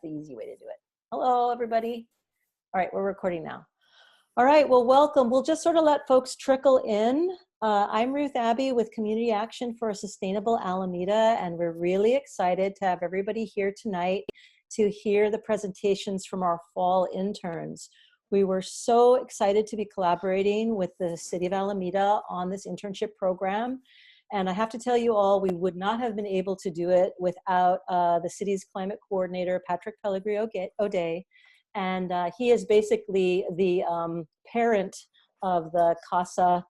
the easy way to do it. Hello, everybody. All right, we're recording now. All right, well, welcome. We'll just sort of let folks trickle in. I'm Ruth Abbey with Community Action for a Sustainable Alameda, and we're really excited to have everybody here tonight to hear the presentations from our fall interns. We were so excited to be collaborating with the City of Alameda on this internship program. And I have to tell you all, we would not have been able to do it without the city's climate coordinator, Patrick Pellegrini-O'Day. And he is basically the parent of the CASA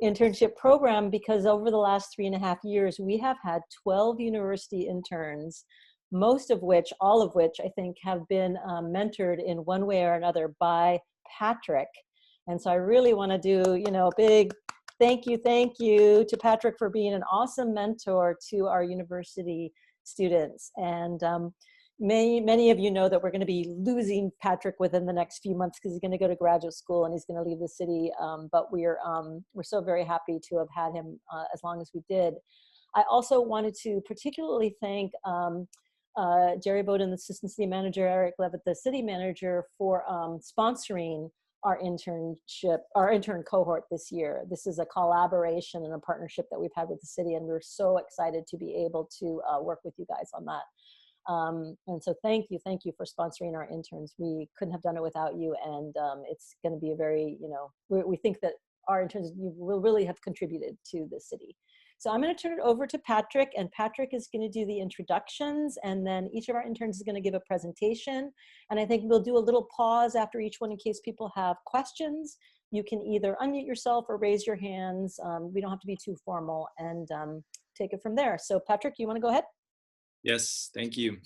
internship program, because over the last 3.5 years, we have had 12 university interns, all of which I think have been mentored in one way or another by Patrick. And so I really want to do, a big thank you to Patrick for being an awesome mentor to our university students. And many of you know that we're going to be losing Patrick within the next few months because he's going to go to graduate school and he's going to leave the city. But we're so very happy to have had him as long as we did. I also wanted to particularly thank Jerry Bowden, the assistant city manager, Eric Levitt, the city manager, for sponsoring our intern cohort this year. This is a collaboration and a partnership that we've had with the city, and we're so excited to be able to work with you guys on that. And so thank you for sponsoring our interns. We couldn't have done it without you, and it's going to be a very, we think that our interns will really have contributed to the city. So I'm going to turn it over to Patrick, and Patrick is going to do the introductions, and then each of our interns is going to give a presentation. And I think we'll do a little pause after each one in case people have questions. You can either unmute yourself or raise your hands. We don't have to be too formal, and take it from there. So Patrick, you want to go ahead? Yes, thank you.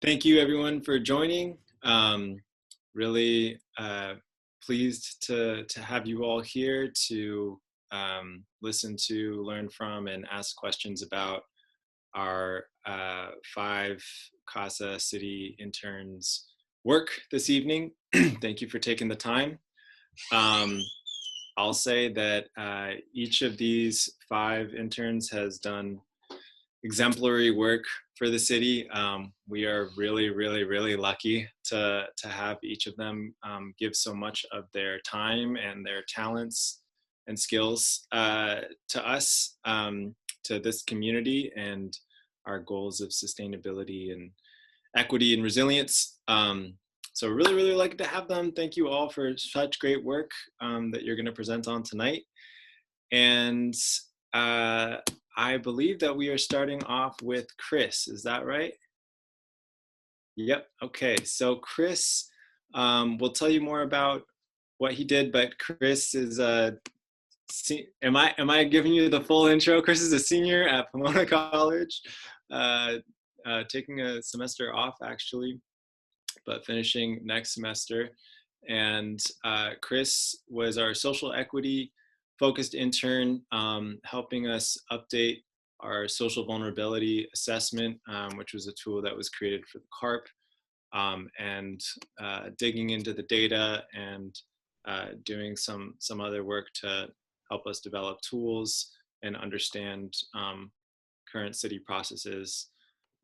Thank you everyone for joining. Really pleased to have you all here to listen to, learn from, and ask questions about our 5 CASA city interns' work this evening. Thank you for taking the time. I'll say that each of these 5 interns has done exemplary work for the city. We are really lucky to have each of them give so much of their time and their talents and skills to us, to this community, and our goals of sustainability and equity and resilience. So really lucky to have them. Thank you all for such great work that you're going to present on tonight. And I believe that we are starting off with Chris. Is that right? Yep. Okay. So Chris will tell you more about what he did, but Chris is am I giving you the full intro? Chris is a senior at Pomona College, taking a semester off actually, but finishing next semester. And Chris was our social equity focused intern, helping us update our social vulnerability assessment, which was a tool that was created for the CARP, and digging into the data and doing some other work to help us develop tools and understand current city processes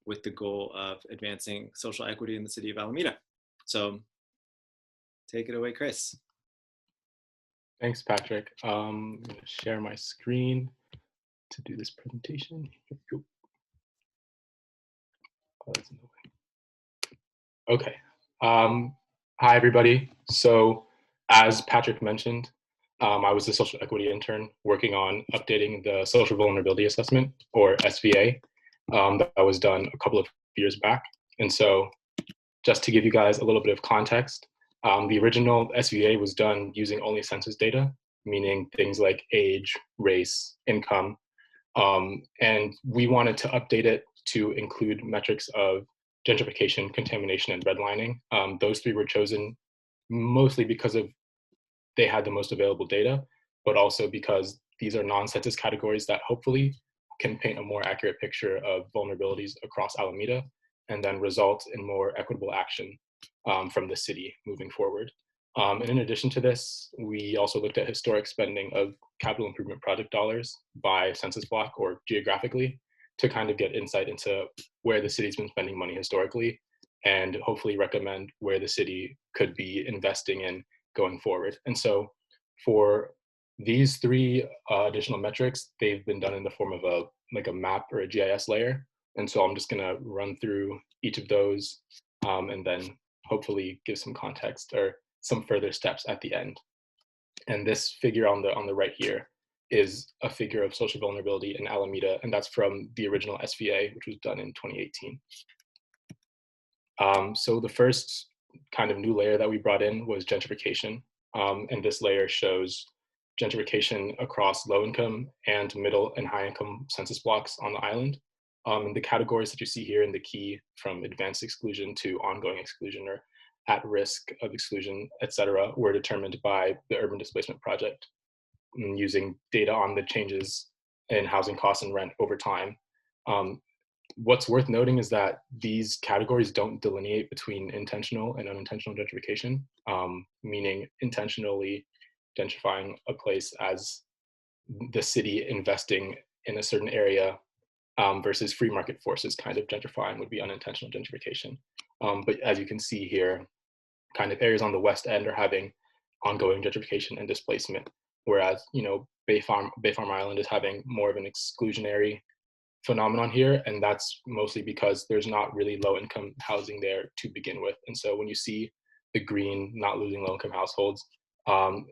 with the goal of advancing social equity in the city of Alameda. So take it away, Chris. Thanks, Patrick. I'm going to share my screen to do this presentation. Here we go. Oh, that's in the way. Okay. Hi, everybody. So as Patrick mentioned, I was a social equity intern working on updating the social vulnerability assessment, or SVA, that was done a couple of years back. And so just to give you guys a little bit of context, the original SVA was done using only census data, meaning things like age, race, income. And we wanted to update it to include metrics of gentrification, contamination, and redlining. Those 3 were chosen mostly because they had the most available data, but also because these are non-census categories that hopefully can paint a more accurate picture of vulnerabilities across Alameda and then result in more equitable action from the city moving forward. And in addition to this, we also looked at historic spending of capital improvement project dollars by census block or geographically to kind of get insight into where the city's been spending money historically and hopefully recommend where the city could be investing in going forward. And so for these three additional metrics, they've been done in the form of a map or a GIS layer. And so I'm just gonna run through each of those and then hopefully give some context or some further steps at the end. And this figure on the right here is a figure of social vulnerability in Alameda, and that's from the original SVA, which was done in 2018. So the first kind of new layer that we brought in was gentrification. And this layer shows gentrification across low income and middle and high income census blocks on the island. And the categories that you see here in the key, from advanced exclusion to ongoing exclusion or at risk of exclusion, et cetera, were determined by the Urban Displacement Project using data on the changes in housing costs and rent over time. What's worth noting is that these categories don't delineate between intentional and unintentional gentrification, meaning intentionally gentrifying a place as the city investing in a certain area versus free market forces kind of gentrifying would be unintentional gentrification. But as you can see here, kind of areas on the west end are having ongoing gentrification and displacement, whereas Bay Farm Island is having more of an exclusionary phenomenon here, and that's mostly because there's not really low income housing there to begin with. And so when you see the green not losing low income households,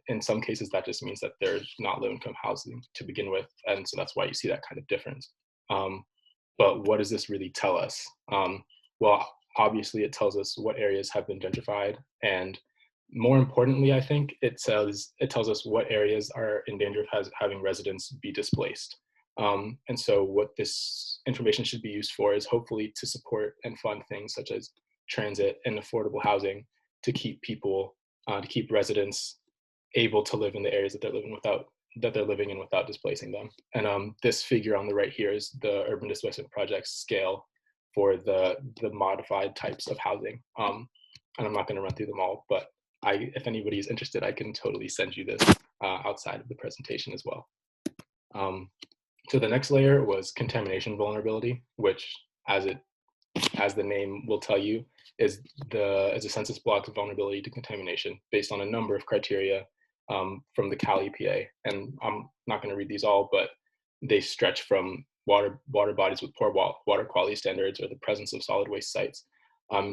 in some cases that just means that there's not low income housing to begin with, and so that's why you see that kind of difference. But what does this really tell us? Well, obviously it tells us what areas have been gentrified, and more importantly, I think it tells us what areas are in danger of having residents be displaced. And so what this information should be used for is hopefully to support and fund things such as transit and affordable housing to keep people, to keep residents able to live in the areas that they're living in without displacing them. And this figure on the right here is the Urban Displacement Project scale for the modified types of housing. And I'm not going to run through them all, but if anybody is interested, I can totally send you this outside of the presentation as well. So the next layer was contamination vulnerability, which, as the name will tell you, is a census block's vulnerability to contamination based on a number of criteria from the Cal EPA. And I'm not going to read these all, but they stretch from water bodies with poor water quality standards or the presence of solid waste sites.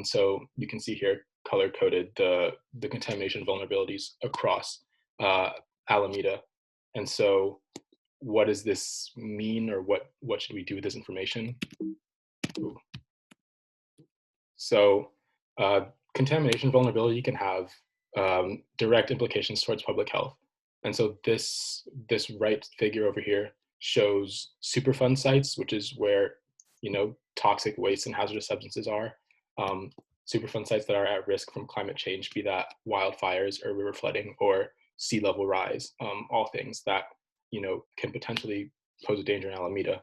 So you can see here color-coded the contamination vulnerabilities across Alameda. And so what does this mean, or what should we do with this information? Ooh. So contamination vulnerability can have direct implications towards public health. And so this right figure over here shows Superfund sites, which is where toxic waste and hazardous substances are. Superfund sites that are at risk from climate change, be that wildfires or river flooding or sea level rise, all things that can potentially pose a danger in Alameda.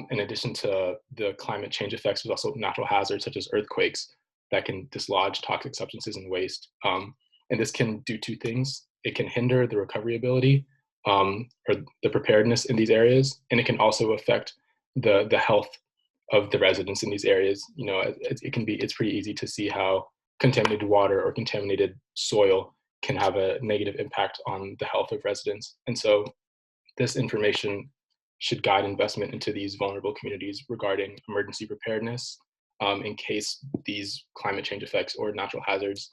In addition to the climate change effects, there's also natural hazards such as earthquakes that can dislodge toxic substances and waste. And this can do two things. It can hinder the recovery ability or the preparedness in these areas, and it can also affect the health of the residents in these areas. It's pretty easy to see how contaminated water or contaminated soil can have a negative impact on the health of residents. And so this information should guide investment into these vulnerable communities regarding emergency preparedness in case these climate change effects or natural hazards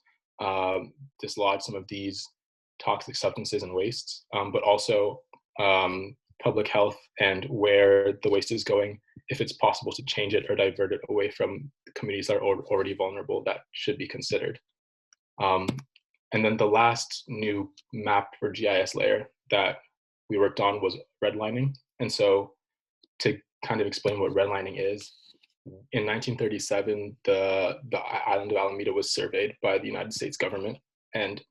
dislodge some of these toxic substances and wastes, but also public health and where the waste is going, if it's possible to change it or divert it away from communities that are already vulnerable, that should be considered. And then the last new map or GIS layer that we worked on was redlining. And so to kind of explain what redlining is, in 1937, the island of Alameda was surveyed by the United States government, and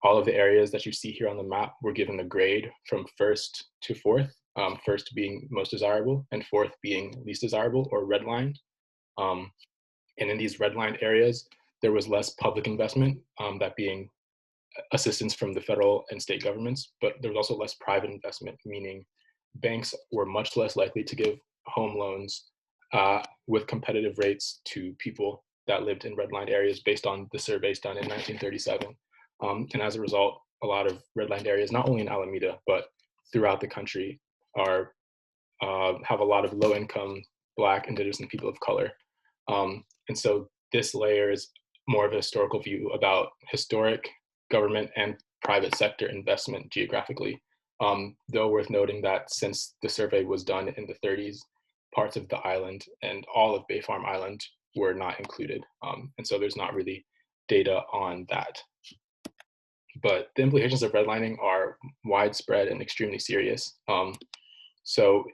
all of the areas that you see here on the map were given a grade from first to fourth, first being most desirable and fourth being least desirable or redlined. And in these redlined areas, there was less public investment, that being assistance from the federal and state governments, but there was also less private investment, meaning banks were much less likely to give home loans with competitive rates to people that lived in redlined areas based on the surveys done in 1937. And as a result, a lot of redlined areas, not only in Alameda, but throughout the country, are have a lot of low-income Black, Indigenous, and people of color. And so this layer is more of a historical view about historic government and private sector investment geographically. Though worth noting that since the survey was done in the 30s, parts of the island and all of Bay Farm Island were not included. And so there's not really data on that. But the implications of redlining are widespread and extremely serious. So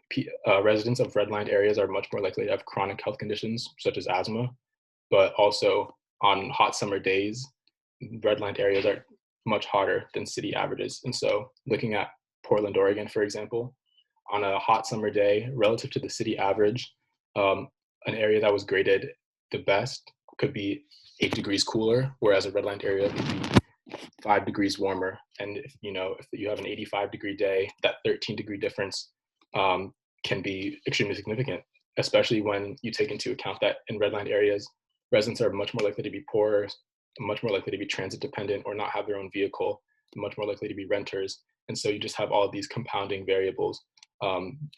residents of redlined areas are much more likely to have chronic health conditions such as asthma, but also on hot summer days, redlined areas are much hotter than city averages. And so looking at Portland, Oregon, for example, on a hot summer day, relative to the city average, an area that was graded the best could be 8 degrees cooler, whereas a redlined area would be 5 degrees warmer. And if you have an 85-degree day, that 13-degree difference can be extremely significant, especially when you take into account that in redlined areas, residents are much more likely to be poor, much more likely to be transit dependent or not have their own vehicle, much more likely to be renters. And so you just have all of these compounding variables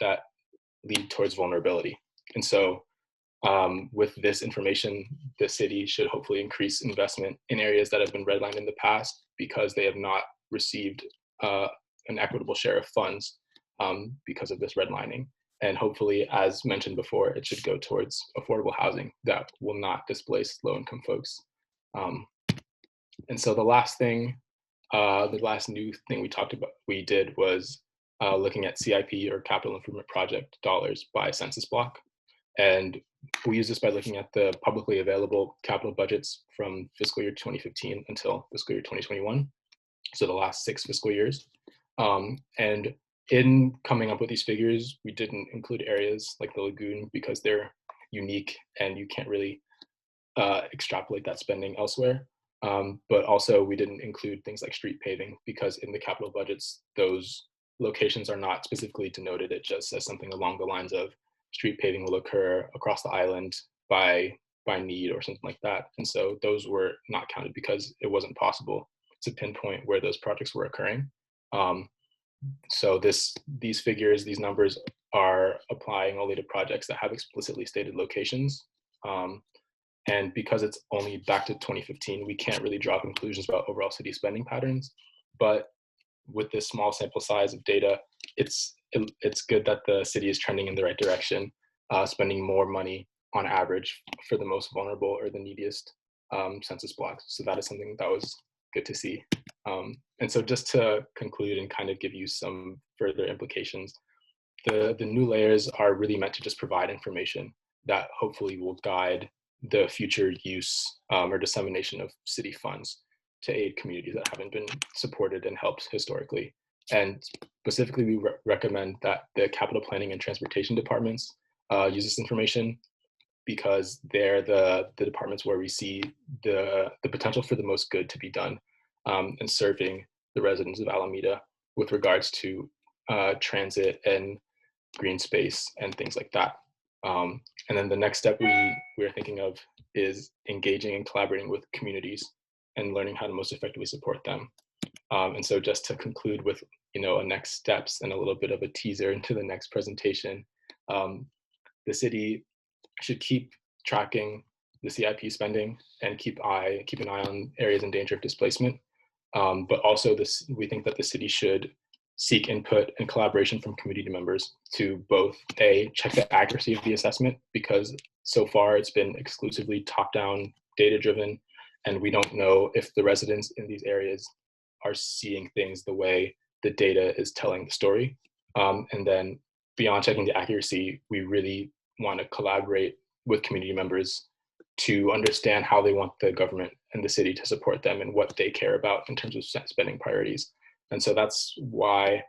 that lead towards vulnerability. And so with this information, the city should hopefully increase investment in areas that have been redlined in the past because they have not received an equitable share of funds because of this redlining. And hopefully, as mentioned before, it should go towards affordable housing that will not displace low-income folks. And so the last new thing we did was looking at CIP, or Capital Improvement Project, dollars by census block. And we use this by looking at the publicly available capital budgets from fiscal year 2015 until fiscal year 2021, so the last 6 fiscal years. And in coming up with these figures, we didn't include areas like the lagoon because they're unique and you can't really extrapolate that spending elsewhere. But also we didn't include things like street paving because in the capital budgets, those locations are not specifically denoted. It just says something along the lines of street paving will occur across the island by need or something like that. And so those were not counted because it wasn't possible to pinpoint where those projects were occurring. So these figures, these numbers are applying only to projects that have explicitly stated locations. And because it's only back to 2015, we can't really draw conclusions about overall city spending patterns. But with this small sample size of data, it's good that the city is trending in the right direction, spending more money on average for the most vulnerable or the neediest census blocks. So that is something that was good to see. And so just to conclude and kind of give you some further implications, the new layers are really meant to just provide information that hopefully will guide the future use or dissemination of city funds to aid communities that haven't been supported and helped historically. And specifically, we recommend that the capital planning and transportation departments use this information because they're the departments where we see the potential for the most good to be done in serving the residents of Alameda with regards to transit and green space and things like that. And then the next step we're thinking of is engaging and collaborating with communities and learning how to most effectively support them. And so just to conclude with a next steps and a little bit of a teaser into the next presentation, the city should keep tracking the CIP spending and keep an eye on areas in danger of displacement. But also we think that the city should seek input and collaboration from community members to both check the accuracy of the assessment, because so far it's been exclusively top-down, data-driven, and we don't know if the residents in these areas are seeing things the way the data is telling the story. And then beyond checking the accuracy, we really want to collaborate with community members to understand how they want the government and the city to support them and what they care about in terms of spending priorities. And so that's why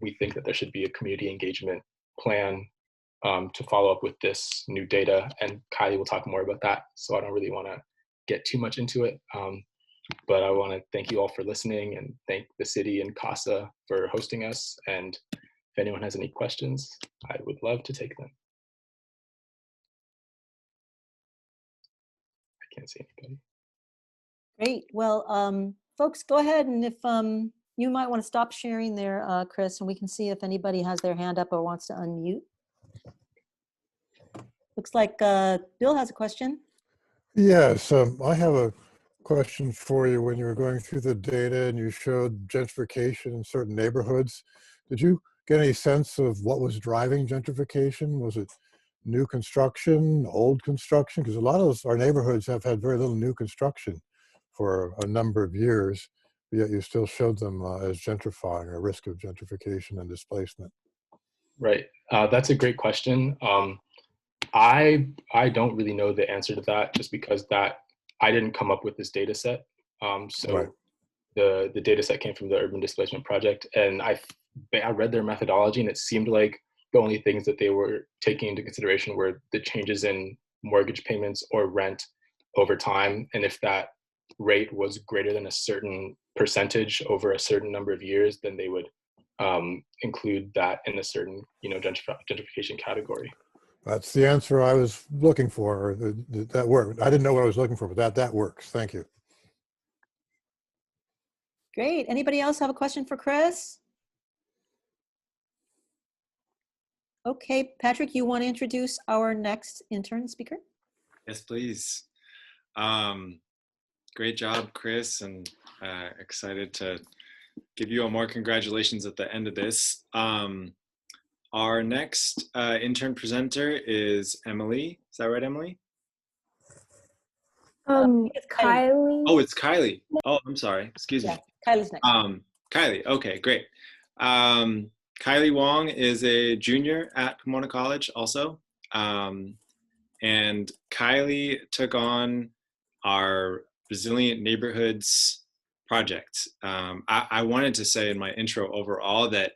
we think that there should be a community engagement plan to follow up with this new data. And Kylie will talk more about that. So I don't really want to get too much into it. But I want to thank you all for listening and thank the city and CASA for hosting us. And if anyone has any questions, I would love to take them. can't see anybody. Great. Well, folks, go ahead, and if you might want to stop sharing there, Chris, and we can see if anybody has their hand up or wants to unmute. Looks like Bill has a question. Yes, I have a question for you. When you were going through the data and you showed gentrification in certain neighborhoods, did you get any sense of what was driving gentrification? Was it new construction, old construction? Because a lot of our neighborhoods have had very little new construction for a number of years, yet you still showed them as gentrifying or risk of gentrification and displacement. Right. That's a great question. I don't really know the answer to that, just because I didn't come up with this data set. So Right. the data set came from the Urban Displacement Project, and I read their methodology, and it seemed like the only things that they were taking into consideration were the changes in mortgage payments or rent over time, and if that rate was greater than a certain percentage over a certain number of years, then they would include that in a certain gentrification category. That's the answer I was looking for. That worked. I didn't know what I was looking for, but that works. Thank you. Great. Anybody else have a question for Chris? Okay, Patrick, you want to introduce our next intern speaker? Yes, please. Great job, Chris, and excited to give you all more congratulations at the end of this. Our next intern presenter is Emily. Is that right, Emily? It's Kylie. Oh, it's Kylie. Oh, I'm sorry. Excuse me. Kylie's next. Kylie. Okay, great. Kylie Wong is a junior at Pomona College also. And Kylie took on our Resilient Neighborhoods project. I wanted to say in my intro overall that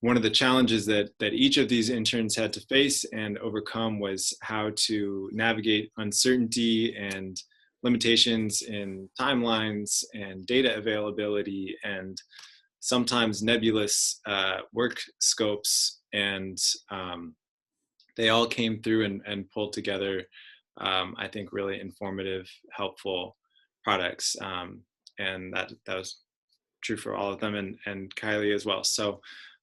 one of the challenges that each of these interns had to face and overcome was how to navigate uncertainty and limitations in timelines and data availability and sometimes nebulous work scopes. And they all came through and pulled together, I think, really informative, helpful products. And that was true for all of them, and Kylie as well. So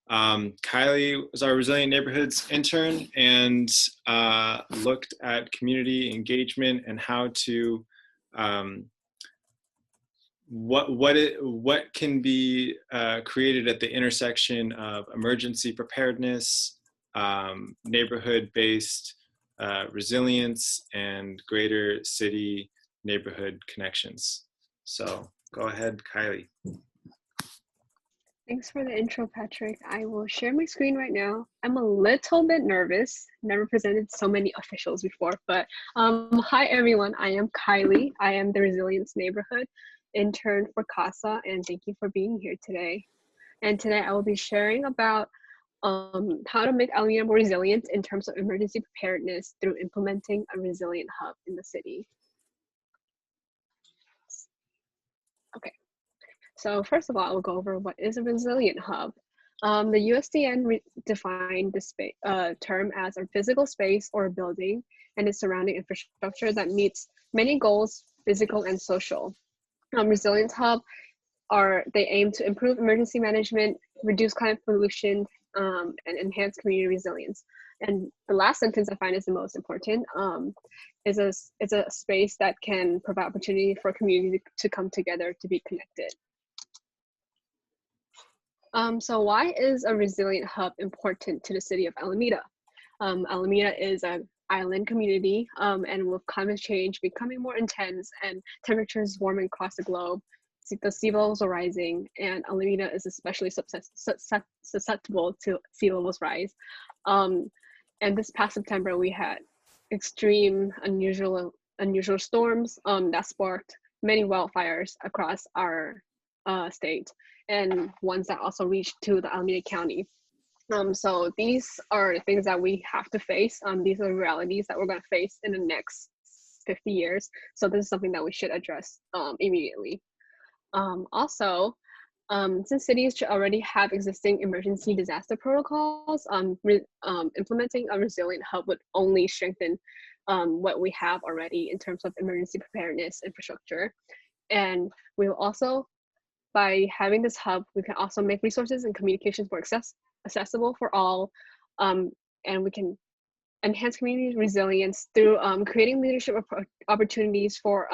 Kylie was our Resilient Neighborhoods intern and looked at community engagement and how to what can be created at the intersection of emergency preparedness, neighborhood-based resilience, and greater city neighborhood connections. So go ahead, Kylie. Thanks for the intro, Patrick. I will share my screen right now. I'm a little bit nervous. Never presented so many officials before, but hi everyone. I am Kylie. I am the Resilience Neighborhood intern for CASA, and thank you for being here today. And today I will be sharing about how to make Alameda more resilient in terms of emergency preparedness through implementing a resilient hub in the city. Okay. So first of all, I will go over what is a resilient hub. The USDN defined this term as a physical space or a building and its surrounding infrastructure that meets many goals, physical and social. Resilience hub they aim to improve emergency management, reduce climate pollution, and enhance community resilience. And the last sentence I find is the most important. Is a space that can provide opportunity for community to come together to be connected. So why is a resilient hub important to the city of Alameda? Alameda is an island community, and with climate change becoming more intense and temperatures warming across the globe, the sea levels are rising, and Alameda is especially susceptible to sea levels rise. And this past September, we had extreme, unusual storms that sparked many wildfires across our state, and ones that also reached to the Alameda County. So these are the things that we have to face. These are the realities that we're going to face in the next 50 years. So this is something that we should address immediately. Also, since cities already have existing emergency disaster protocols, implementing a resilient hub would only strengthen what we have already in terms of emergency preparedness infrastructure. And we will also, by having this hub, we can also make resources and communications more accessible for all, and we can enhance community resilience through creating leadership opportunities for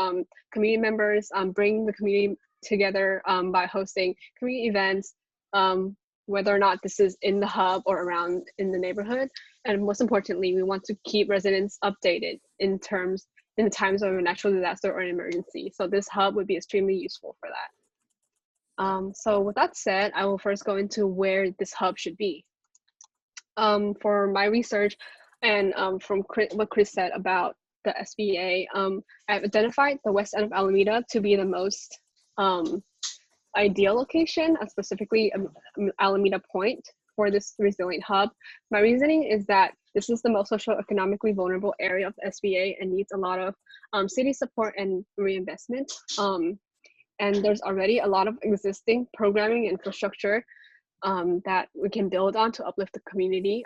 community members, bringing the community together by hosting community events, whether or not this is in the hub or around in the neighborhood. And most importantly, we want to keep residents updated in the times of a natural disaster or an emergency. So this hub would be extremely useful for that. So with that said, I will first go into where this hub should be. For my research, and from what Chris said about the SBA, I've identified the west end of Alameda to be the most ideal location, specifically Alameda Point, for this resilient hub. My reasoning is that this is the most socioeconomically vulnerable area of the SBA and needs a lot of city support and reinvestment. And there's already a lot of existing programming infrastructure that we can build on to uplift the community.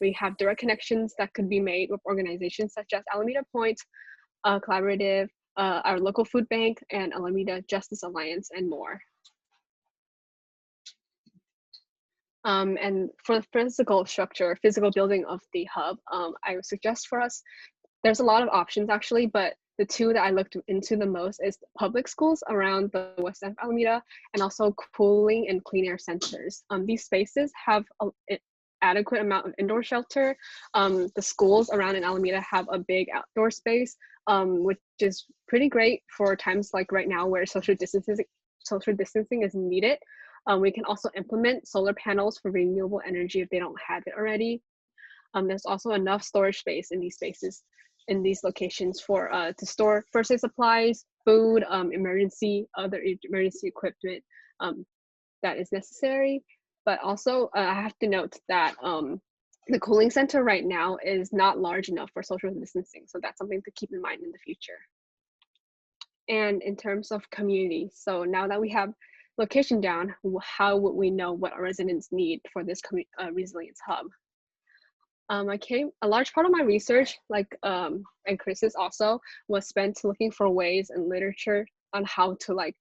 We have direct connections that could be made with organizations such as Alameda Point, Collaborative, our local food bank, and Alameda Justice Alliance, and more. And for the physical structure, physical building of the hub, I would suggest for us, there's a lot of options actually, but the two that I looked into the most is public schools around the west end of Alameda, and also cooling and clean air centers. These spaces have an adequate amount of indoor shelter. The schools around in Alameda have a big outdoor space, which is pretty great for times like right now where social distancing is needed. We can also implement solar panels for renewable energy if they don't have it already. There's also enough storage space in these spaces, in these locations, for to store first aid supplies, food, other emergency equipment that is necessary. But also I have to note that the cooling center right now is not large enough for social distancing. So that's something to keep in mind in the future. And in terms of community, so now that we have location down, how would we know what our residents need for this resilience hub? A large part of my research, like and Chris's also, was spent looking for ways and literature on how to like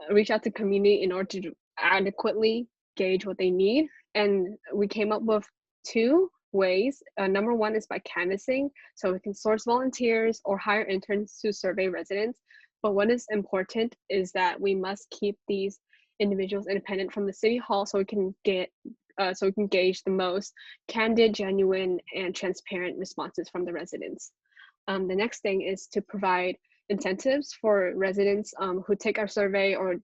reach out to community in order to adequately gauge what they need. And we came up with two ways. Number one is by canvassing. So we can source volunteers or hire interns to survey residents. But what is important is that we must keep these individuals independent from the city hall so we can gauge the most candid, genuine, and transparent responses from the residents. The next thing is to provide incentives for residents who take our survey, or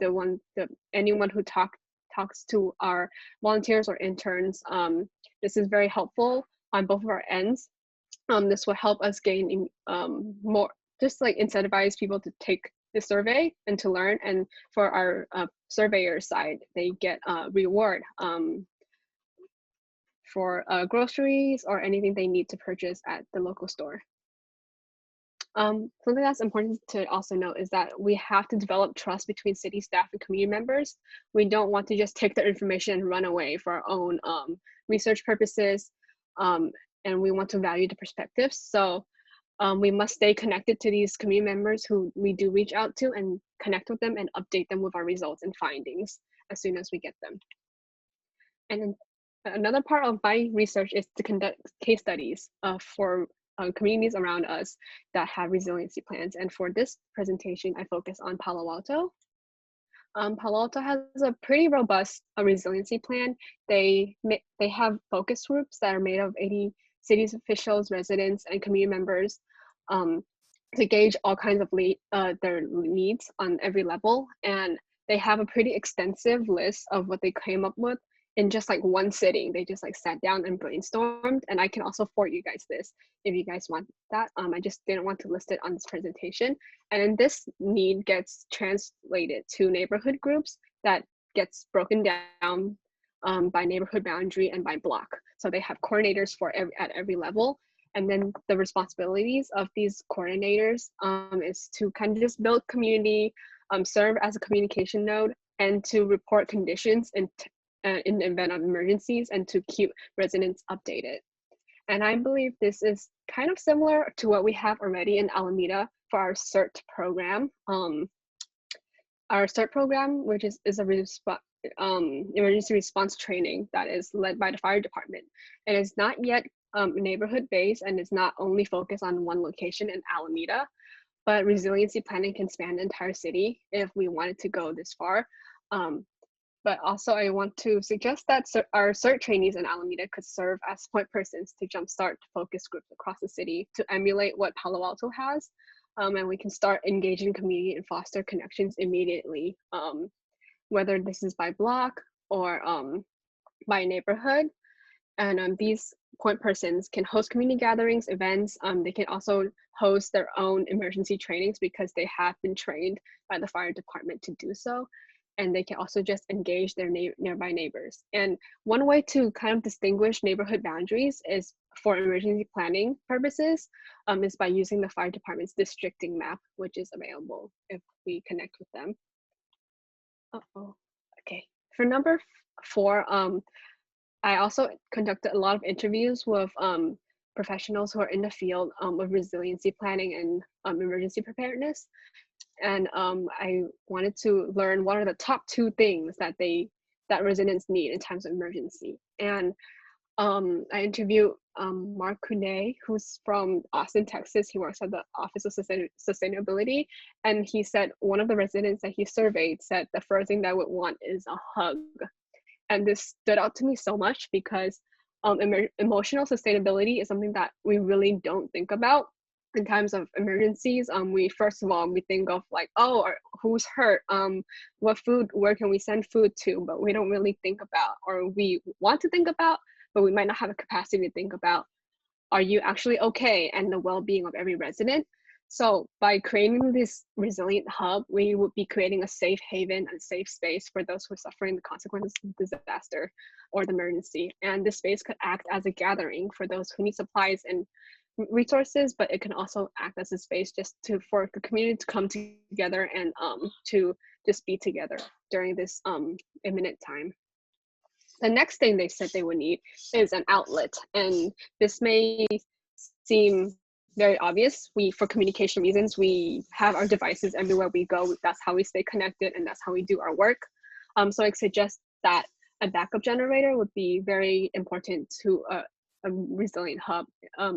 anyone who talks to our volunteers or interns. This is very helpful on both of our ends. This will help us gain more, just like incentivize people to take the survey and to learn. And for our surveyor side, they get a reward for groceries or anything they need to purchase at the local store. Something that's important to also note is that we have to develop trust between city staff and community members. We don't want to just take their information and run away for our own research purposes, and we want to value the perspectives. So we must stay connected to these community members who we do reach out to, and connect with them and update them with our results and findings as soon as we get them. And another part of my research is to conduct case studies for communities around us that have resiliency plans. And for this presentation, I focus on Palo Alto. Palo Alto has a pretty robust resiliency plan. They have focus groups that are made of 80 cities officials, residents, and community members to gauge all kinds of their needs on every level. And they have a pretty extensive list of what they came up with in just like one sitting. They just like sat down and brainstormed, and I can also forward you guys this if you guys want that. I just didn't want to list it on this presentation. And then this need gets translated to neighborhood groups that gets broken down by neighborhood boundary and by block. So they have coordinators at every level. And then the responsibilities of these coordinators is to kind of just build community, serve as a communication node, and to report conditions in the event of emergencies, and to keep residents updated. And I believe this is kind of similar to what we have already in Alameda for our CERT program. Our CERT program, which is a emergency response training that is led by the fire department. It is not yet neighborhood based, and it's not only focused on one location in Alameda, but resiliency planning can span the entire city if we wanted to go this far. But also I want to suggest that our CERT trainees in Alameda could serve as point persons to jumpstart focus groups across the city to emulate what Palo Alto has. And we can start engaging community and foster connections immediately, whether this is by block or by neighborhood. And these point persons can host community gatherings, events. They can also host their own emergency trainings because they have been trained by the fire department to do so. And they can also just engage their nearby neighbors. And one way to kind of distinguish neighborhood boundaries is for emergency planning purposes, is by using the fire department's districting map, which is available if we connect with them. Okay. For number 4, I also conducted a lot of interviews with professionals who are in the field of resiliency planning and emergency preparedness. And I wanted to learn what are the top 2 things that residents need in times of emergency. And I interviewed Mark Kuné, who's from Austin, Texas. He works at the Office of Sustainability. And he said one of the residents that he surveyed said the first thing that I would want is a hug. And this stood out to me so much because emotional sustainability is something that we really don't think about in times of emergencies. We first of all, we think of like, oh, who's hurt? What food, where can we send food to? But we don't really think about, or we want to think about, but we might not have a capacity to think about, are you actually okay? And the well-being of every resident. So by creating this resilient hub, we would be creating a safe haven and safe space for those who are suffering the consequences of the disaster or the emergency. And this space could act as a gathering for those who need supplies and resources, but it can also act as a space just for the community to come together and to just be together during this imminent time. The next thing they said they would need is an outlet. And this may seem very obvious. For communication reasons, we have our devices everywhere we go. That's how we stay connected, and that's how we do our work. So I suggest that a backup generator would be very important to a resilient hub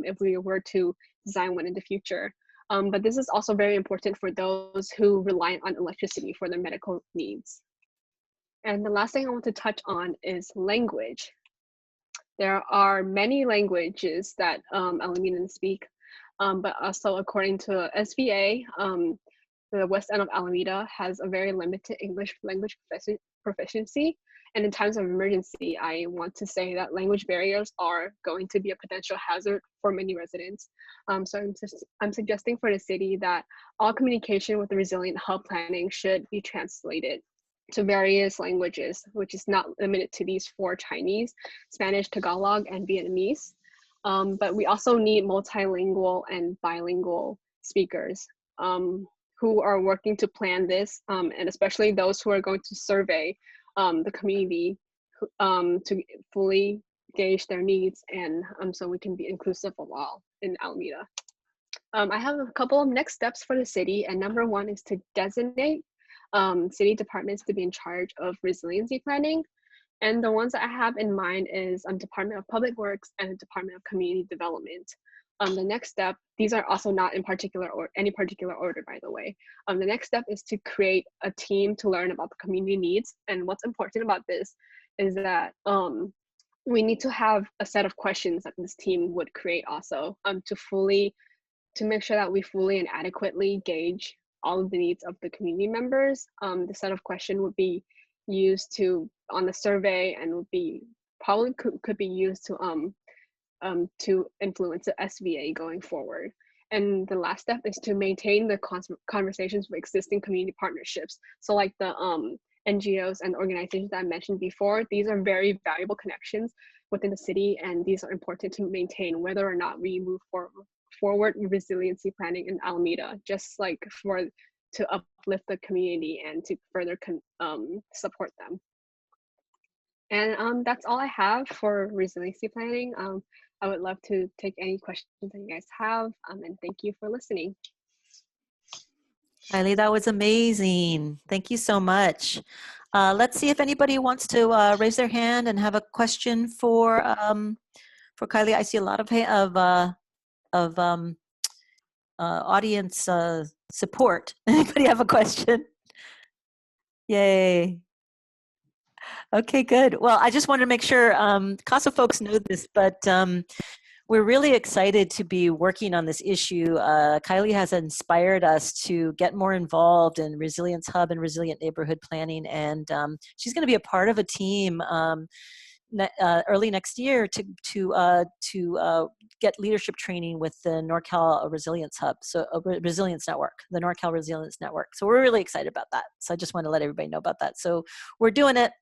if we were to design one in the future. But this is also very important for those who rely on electricity for their medical needs. And the last thing I want to touch on is language. There are many languages that Alamedans speak, but also according to SVA, the west end of Alameda has a very limited English language proficiency. And in times of emergency, I want to say that language barriers are going to be a potential hazard for many residents. So I'm suggesting for the city that all communication with the resilient hub planning should be translated to various languages, which is not limited to these 4: Chinese, Spanish, Tagalog, and Vietnamese. But we also need multilingual and bilingual speakers who are working to plan this, and especially those who are going to survey the community to fully gauge their needs, and so we can be inclusive of all in Alameda. I have a couple of next steps for the city, and number 1 is to designate city departments to be in charge of resiliency planning. And the ones that I have in mind is Department of Public Works and the Department of Community Development. The next step, these are also not in particular or any particular order, by the way. The next step is to create a team to learn about the community needs. And what's important about this is that we need to have a set of questions that this team would create also to make sure that we fully and adequately gauge all of the needs of the community members. The set of questions would be used on the survey and would be probably could be used to influence the SVA going forward. And the last step is to maintain the conversations with existing community partnerships. So like the NGOs and organizations that I mentioned before, these are very valuable connections within the city, and these are important to maintain whether or not we move forward resiliency planning in Alameda, just like to uplift the community and to further support them. And that's all I have for resiliency planning. I would love to take any questions that you guys have, and thank you for listening. Kylie, that was amazing. Thank you so much. Let's see if anybody wants to raise their hand and have a question for Kylie. I see a lot of audience support. Anybody have a question? Yay. Okay, good. Well, I just wanted to make sure CASA folks know this, but we're really excited to be working on this issue. Kylie has inspired us to get more involved in Resilience Hub and resilient neighborhood planning, and she's going to be a part of a team early next year to get leadership training with the NorCal Resilience Hub, so Resilience Network, the NorCal Resilience Network. So we're really excited about that. So I just want to let everybody know about that. So we're doing it.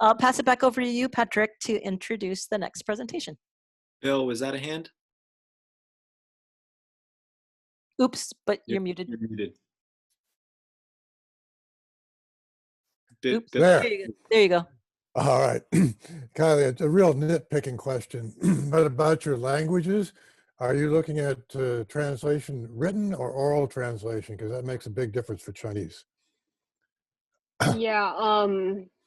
I'll pass it back over to you, Patrick, to introduce the next presentation. Bill, was that a hand? Oops, but you're muted. You're muted. Oops, Bill. There. There you go. All right. Kylie, it's a real nitpicking question, but about your languages, are you looking at translation written or oral translation? Because that makes a big difference for Chinese. Yeah,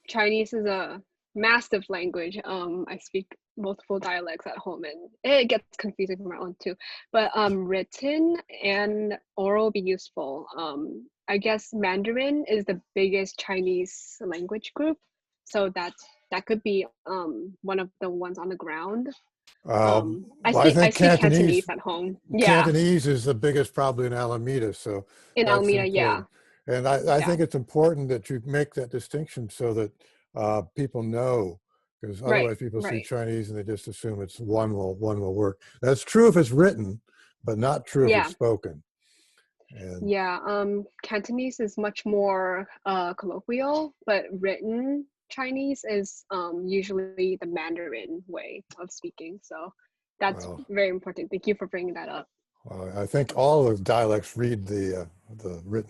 Chinese is a massive language. I speak multiple dialects at home, and it gets confusing for my own too. But written and oral will be useful. I guess Mandarin is the biggest Chinese language group, so that could be one of the ones on the ground. I speak Cantonese at home. Yeah, Cantonese is the biggest probably in Alameda, so in that's Alameda, important. yeah. And I think it's important that you make that distinction so that people know, because otherwise people see Chinese and they just assume it's one will work. That's true if it's written, but not true if it's spoken. And yeah, Cantonese is much more colloquial, but written Chinese is usually the Mandarin way of speaking. So that's very important. Thank you for bringing that up. Well, I think all the dialects read the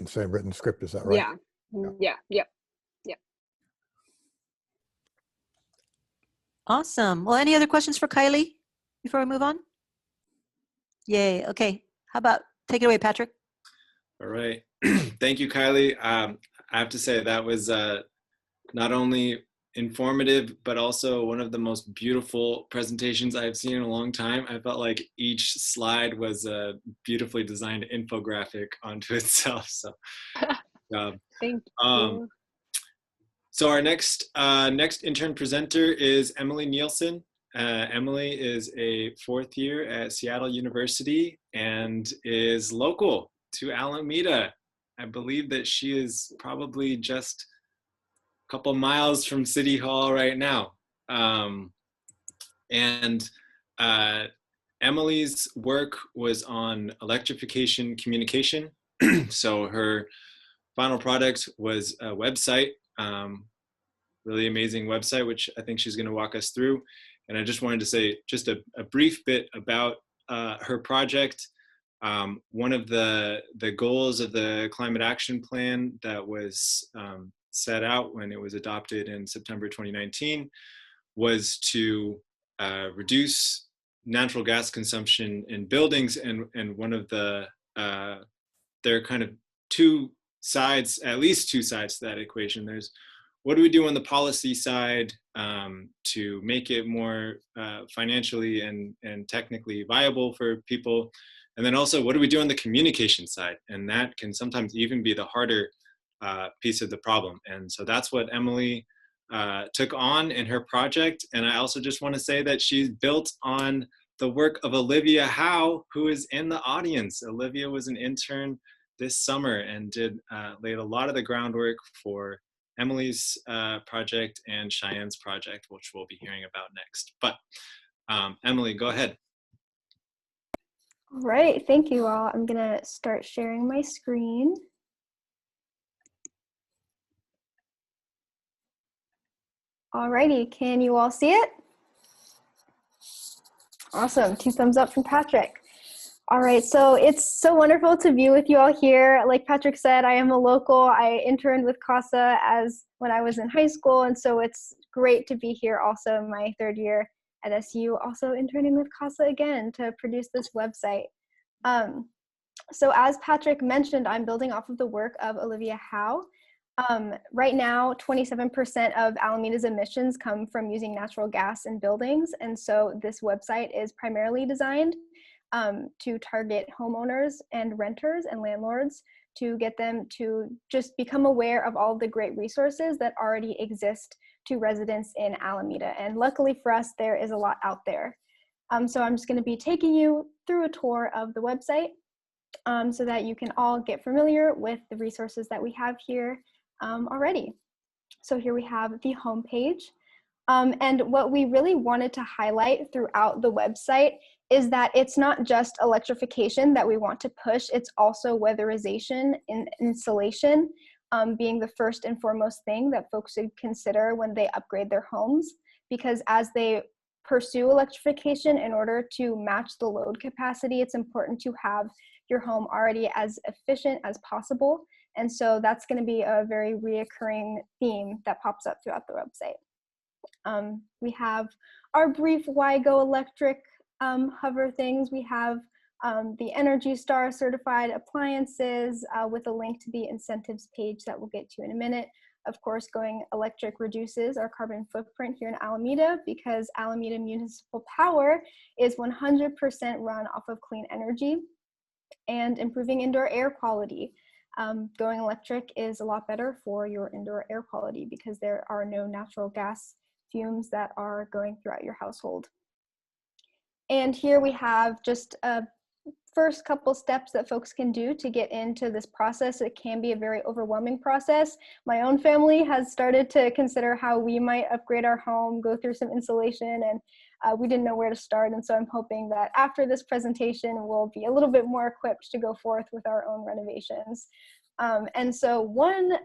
same written script. Is that right? Yeah. Awesome. Well, any other questions for Kylie before we move on? Yay. Okay. How about take it away, Patrick? All right. Thank you, Kylie. I have to say that was not only informative, but also one of the most beautiful presentations I've seen in a long time. I felt like each slide was a beautifully designed infographic onto itself. So, thank you. So our next intern presenter is Emily Nielsen. Emily is a fourth year at Seattle University and is local to Alameda. I believe that she is probably just a couple miles from City Hall right now. Emily's work was on electrification communication. So her final product was a website, really amazing website, which I think she's going to walk us through. And I just wanted to say just a brief bit about her project. One of the goals of the Climate Action Plan that was set out when it was adopted in September 2019 was to reduce natural gas consumption in buildings. And one of there are kind of at least two sides to that equation. There's what do we do on the policy side to make it more financially and technically viable for people? And then also, what do we do on the communication side? And that can sometimes even be the harder piece of the problem. And so that's what Emily took on in her project. And I also just want to say that she's built on the work of Olivia Howe, who is in the audience. Olivia was an intern this summer and laid a lot of the groundwork for Emily's project and Cheyenne's project, which we'll be hearing about next. But Emily, go ahead. All right, thank you all. I'm gonna start sharing my screen. Alrighty, can you all see it? Awesome, 2 thumbs up from Patrick. All right, so it's so wonderful to be with you all here. Like Patrick said, I am a local. I interned with CASA when I was in high school, and so it's great to be here also in my 3rd year at SU, also interning with CASA again to produce this website. So as Patrick mentioned, I'm building off of the work of Olivia Howe. Right now, 27% of Alameda's emissions come from using natural gas in buildings. And so this website is primarily designed to target homeowners and renters and landlords to get them to just become aware of all the great resources that already exist to residents in Alameda. And luckily for us, there is a lot out there. So I'm just going to be taking you through a tour of the website so that you can all get familiar with the resources that we have here already. So here we have the homepage. And what we really wanted to highlight throughout the website is that it's not just electrification that we want to push, it's also weatherization and insulation being the first and foremost thing that folks should consider when they upgrade their homes, because as they pursue electrification in order to match the load capacity, it's important to have your home already as efficient as possible. And so that's going to be a very reoccurring theme that pops up throughout the website. We have our brief Why Go Electric hover things. We have the Energy Star certified appliances with a link to the incentives page that we'll get to in a minute. Of course, going electric reduces our carbon footprint here in Alameda because Alameda Municipal Power is 100% run off of clean energy, and improving indoor air quality. Going electric is a lot better for your indoor air quality because there are no natural gas fumes that are going throughout your household. And here we have just a first couple steps that folks can do to get into this process. It can be a very overwhelming process. My own family has started to consider how we might upgrade our home, go through some insulation, and we didn't know where to start. And so I'm hoping that after this presentation, we'll be a little bit more equipped to go forth with our own renovations. And so one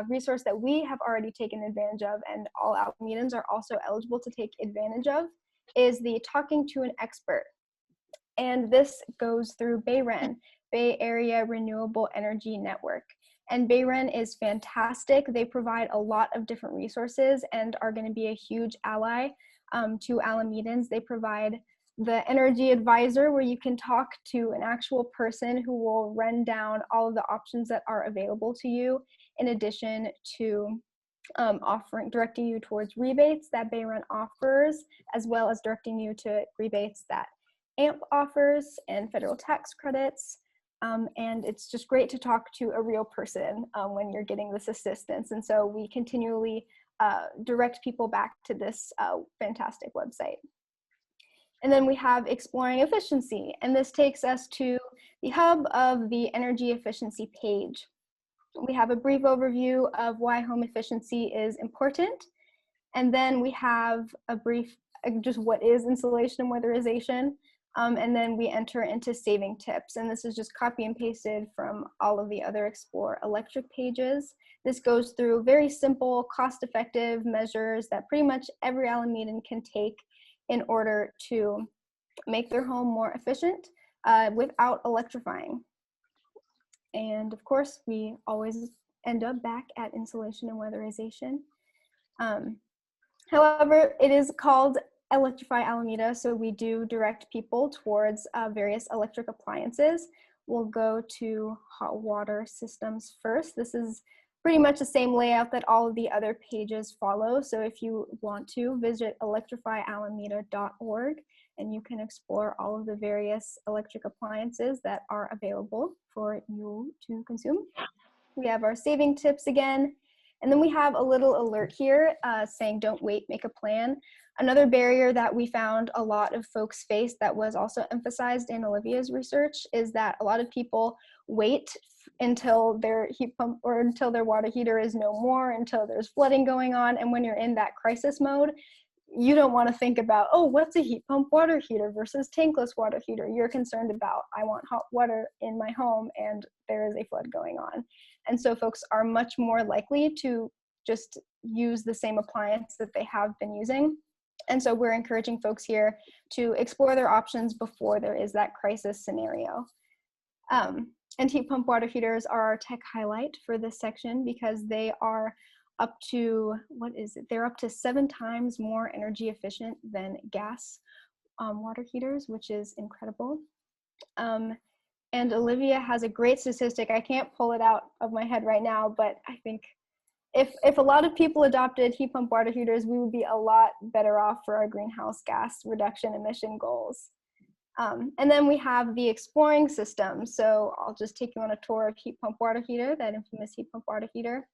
resource that we have already taken advantage of, and all Alamedans are also eligible to take advantage of, is the Talking to an Expert. And this goes through BayREN, Bay Area Renewable Energy Network. And BayREN is fantastic. They provide a lot of different resources and are going to be a huge ally to Alamedans. They provide the Energy Advisor, where you can talk to an actual person who will run down all of the options that are available to you, in addition to directing you towards rebates that BayREN offers, as well as directing you to rebates that AMP offers and federal tax credits. And it's just great to talk to a real person when you're getting this assistance. And so we continually direct people back to this fantastic website. And then we have Exploring Efficiency, and this takes us to the hub of the energy efficiency page. We have a brief overview of why home efficiency is important. And then we have a brief, just what is insulation and weatherization. And then we enter into saving tips. And this is just copy and pasted from all of the other Explore Electric pages. This goes through very simple, cost-effective measures that pretty much every Alamedan can take in order to make their home more efficient without electrifying. And of course, we always end up back at insulation and weatherization. However, it is called Electrify Alameda, so we do direct people towards various electric appliances. We'll go to hot water systems first. This is pretty much the same layout that all of the other pages follow. So if you want to, visit electrifyalameda.org and you can explore all of the various electric appliances that are available for you to consume. We have our saving tips again. And then we have a little alert here saying, don't wait, make a plan. Another barrier that we found a lot of folks face that was also emphasized in Olivia's research is that a lot of people wait until their heat pump or until their water heater is no more, until there's flooding going on. And when you're in that crisis mode, you don't want to think about, oh, what's a heat pump water heater versus tankless water heater? You're concerned about, I want hot water in my home and there is a flood going on. And so folks are much more likely to just use the same appliance that they have been using. And so we're encouraging folks here to explore their options before there is that crisis scenario. And heat pump water heaters are our tech highlight for this section because they are up to, what is it? They're up to 7 times more energy efficient than gas water heaters, which is incredible. And Olivia has a great statistic. I can't pull it out of my head right now, but I think if a lot of people adopted heat pump water heaters, we would be a lot better off for our greenhouse gas reduction emission goals. And then we have the exploring system. So I'll just take you on a tour of heat pump water heater, that infamous heat pump water heater.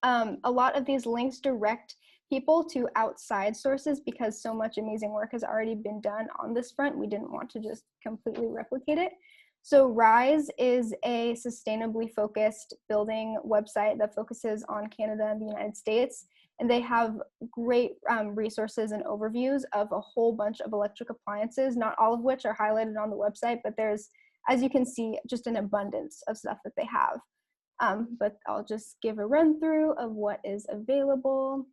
A lot of these links direct people to outside sources because so much amazing work has already been done on this front. We didn't want to just completely replicate it. So RISE is a sustainably focused building website that focuses on Canada and the United States. And they have great resources and overviews of a whole bunch of electric appliances, not all of which are highlighted on the website, but there's, as you can see, just an abundance of stuff that they have. But I'll just give a run through of what is available.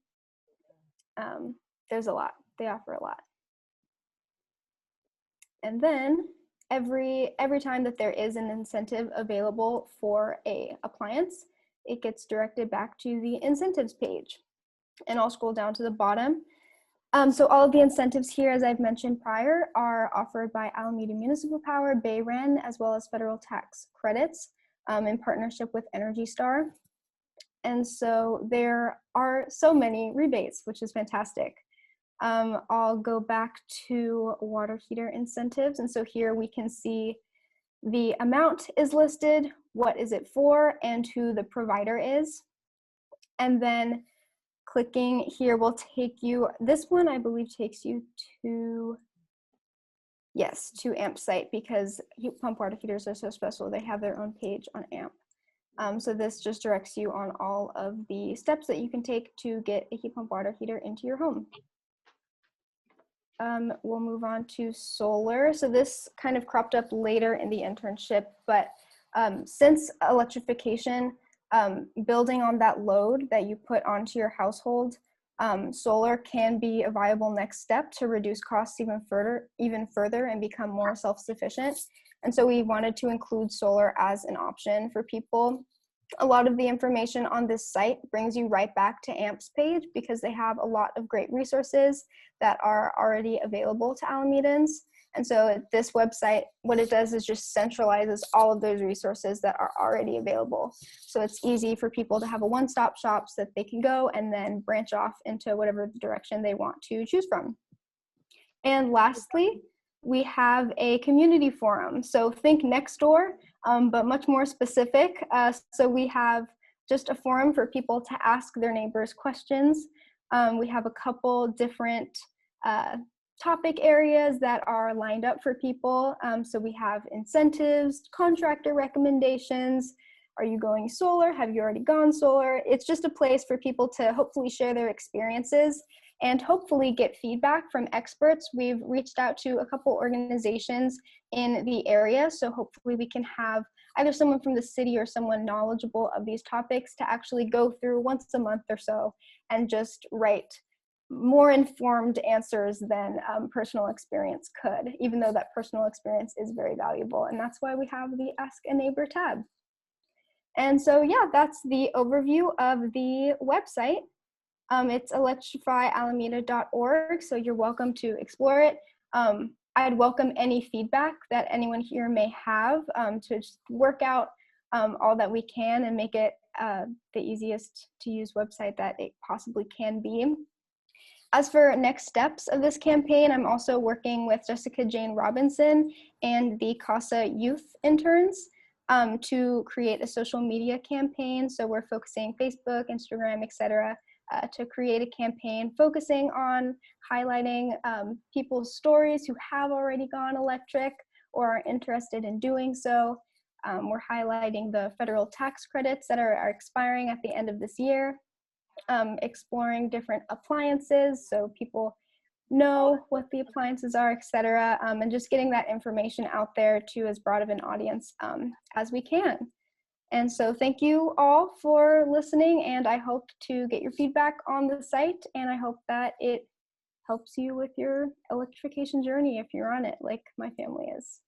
There's a lot, they offer a lot. And then every time that there is an incentive available for a appliance, it gets directed back to the incentives page. And I'll scroll down to the bottom. So all of the incentives here, as I've mentioned prior, are offered by Alameda Municipal Power, BayREN, as well as federal tax credits in partnership with Energy Star. And so there are so many rebates, which is fantastic. I'll go back to water heater incentives. And so here we can see the amount is listed, what is it for, and who the provider is. And then clicking here will take you, this one I believe takes you to, yes, to AMP site, because heat pump water heaters are so special. They have their own page on AMP. So this just directs you on all of the steps that you can take to get a heat pump water heater into your home. We'll move on to solar. So this kind of cropped up later in the internship, but since electrification, building on that load that you put onto your household, solar can be a viable next step to reduce costs even further and become more self-sufficient. And so we wanted to include solar as an option for people. A lot of the information on this site brings you right back to AMP's page because they have a lot of great resources that are already available to Alamedans. And so this website, what it does is just centralizes all of those resources that are already available. So it's easy for people to have a one-stop shop so that they can go and then branch off into whatever direction they want to choose from. And lastly, we have a community forum. So think Nextdoor, but much more specific. So we have just a forum for people to ask their neighbors questions. We have a couple different topic areas that are lined up for people. So we have incentives, contractor recommendations. Are you going solar? Have you already gone solar? It's just a place for people to hopefully share their experiences and hopefully get feedback from experts. We've reached out to a couple organizations in the area, so hopefully we can have either someone from the city or someone knowledgeable of these topics to actually go through once a month or so and just write more informed answers than personal experience could, even though that personal experience is very valuable. And that's why we have the Ask a Neighbor tab. And so, yeah, that's the overview of the website. It's electrifyalameda.org, so you're welcome to explore it. I'd welcome any feedback that anyone here may have to just work out all that we can and make it the easiest to use website that it possibly can be. As for next steps of this campaign, I'm also working with Jessica Jane Robinson and the CASA youth interns to create a social media campaign. So we're focusing Facebook, Instagram, etc. To create a campaign focusing on highlighting people's stories who have already gone electric or are interested in doing so. We're highlighting the federal tax credits that are expiring at the end of this year, exploring different appliances so people know what the appliances are, etc., and just getting that information out there to as broad of an audience as we can. And so thank you all for listening, and I hope to get your feedback on the site, and I hope that it helps you with your electrification journey if you're on it like my family is.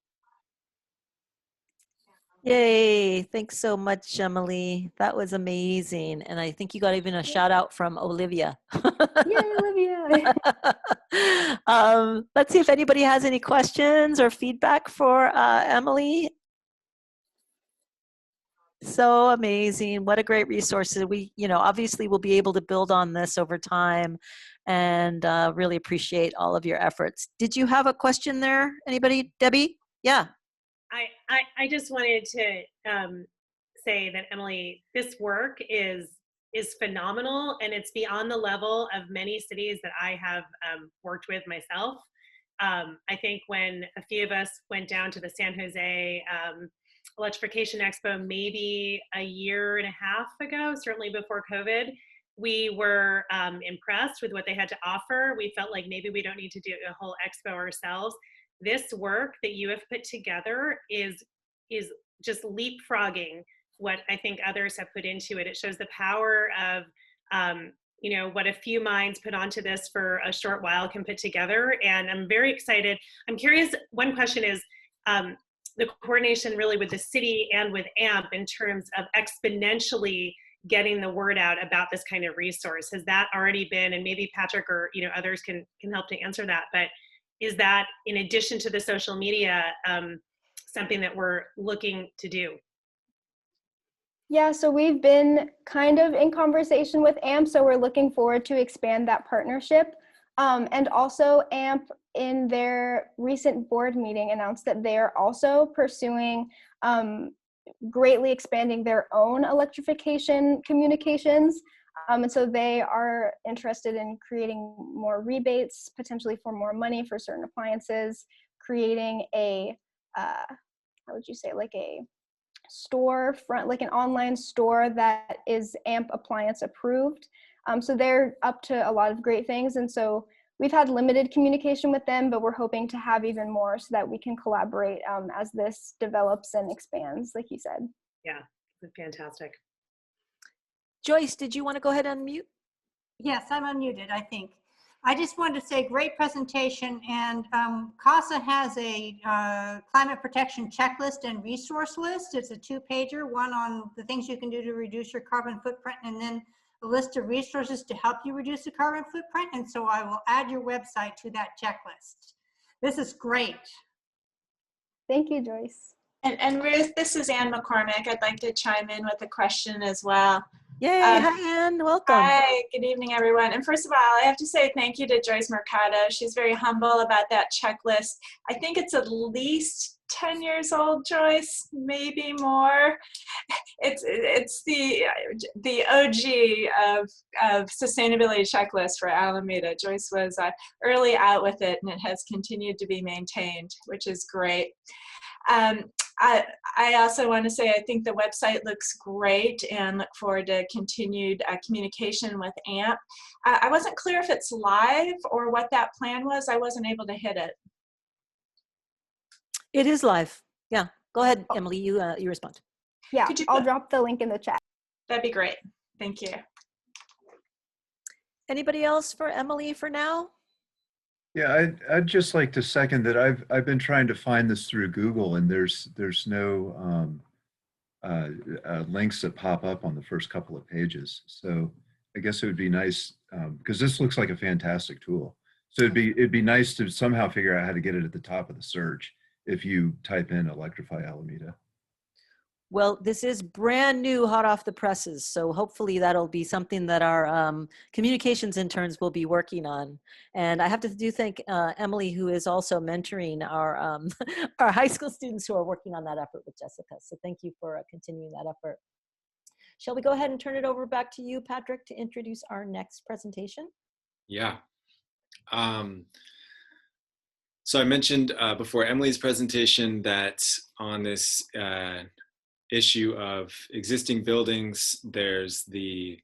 Yay. Thanks so much, Emily. That was amazing. And I think you got even a shout out from Olivia. Yay, Olivia. Let's see if anybody has any questions or feedback for Emily. So amazing. What a great resource. We, obviously we'll be able to build on this over time and really appreciate all of your efforts. Did you have a question there? Anybody? Debbie? Yeah. I just wanted to say that, Emily, this work is phenomenal, and it's beyond the level of many cities that I have worked with myself. I think when a few of us went down to the San Jose Electrification Expo maybe a year and a half ago, certainly before COVID, we were impressed with what they had to offer. We felt like maybe we don't need to do a whole expo ourselves. This work that you have put together is just leapfrogging what I think others have put into it. It shows the power of what a few minds put onto this for a short while can put together. And I'm very excited. I'm curious, one question is the coordination really with the city and with AMP in terms of exponentially getting the word out about this kind of resource. Has that already been, and maybe Patrick or others can help to answer that, but is that in addition to the social media something that we're looking to do? Yeah, so we've been kind of in conversation with AMP, so we're looking forward to expand that partnership. And also AMP in their recent board meeting announced that they're also pursuing greatly expanding their own electrification communications. And so they are interested in creating more rebates, potentially for more money for certain appliances, creating a, how would you say, like a storefront, like an online store that is AMP appliance approved. So they're up to a lot of great things. And so we've had limited communication with them, but we're hoping to have even more so that we can collaborate as this develops and expands, like you said. Yeah, fantastic. Joyce, did you want to go ahead and unmute? Yes, I'm unmuted, I think. I just wanted to say great presentation, and CASA has a climate protection checklist and resource list. It's a 2-pager, one on the things you can do to reduce your carbon footprint, and then a list of resources to help you reduce the carbon footprint. And so I will add your website to that checklist. This is great. Thank you, Joyce. And Ruth, this is Ann McCormick. I'd like to chime in with a question as well. Yay, hi Ann, welcome. Hi, good evening everyone. And first of all, I have to say thank you to Joyce Mercado. She's very humble about that checklist. I think it's at least 10 years old, Joyce, maybe more. It's the OG of sustainability checklist for Alameda. Joyce was early out with it, and it has continued to be maintained, which is great. I also want to say I think the website looks great and look forward to continued communication with AMP. I wasn't clear if it's live or what that plan was. I wasn't able to hit it. It is live. Yeah, go ahead, Emily, you respond. Yeah, I'll drop the link in the chat. That'd be great. Thank you. Anybody else for Emily for now? Yeah, I'd just like to second that. I've been trying to find this through Google, and there's no links that pop up on the first couple of pages. So I guess it would be nice because this looks like a fantastic tool. So it'd be nice to somehow figure out how to get it at the top of the search if you type in Electrify Alameda. Well, this is brand new, hot off the presses. So hopefully that'll be something that our communications interns will be working on. And I have to thank Emily, who is also mentoring our, our high school students who are working on that effort with Jessica. So thank you for continuing that effort. Shall we go ahead and turn it over back to you, Patrick, to introduce our next presentation? Yeah. So I mentioned before Emily's presentation that on this issue of existing buildings, there's the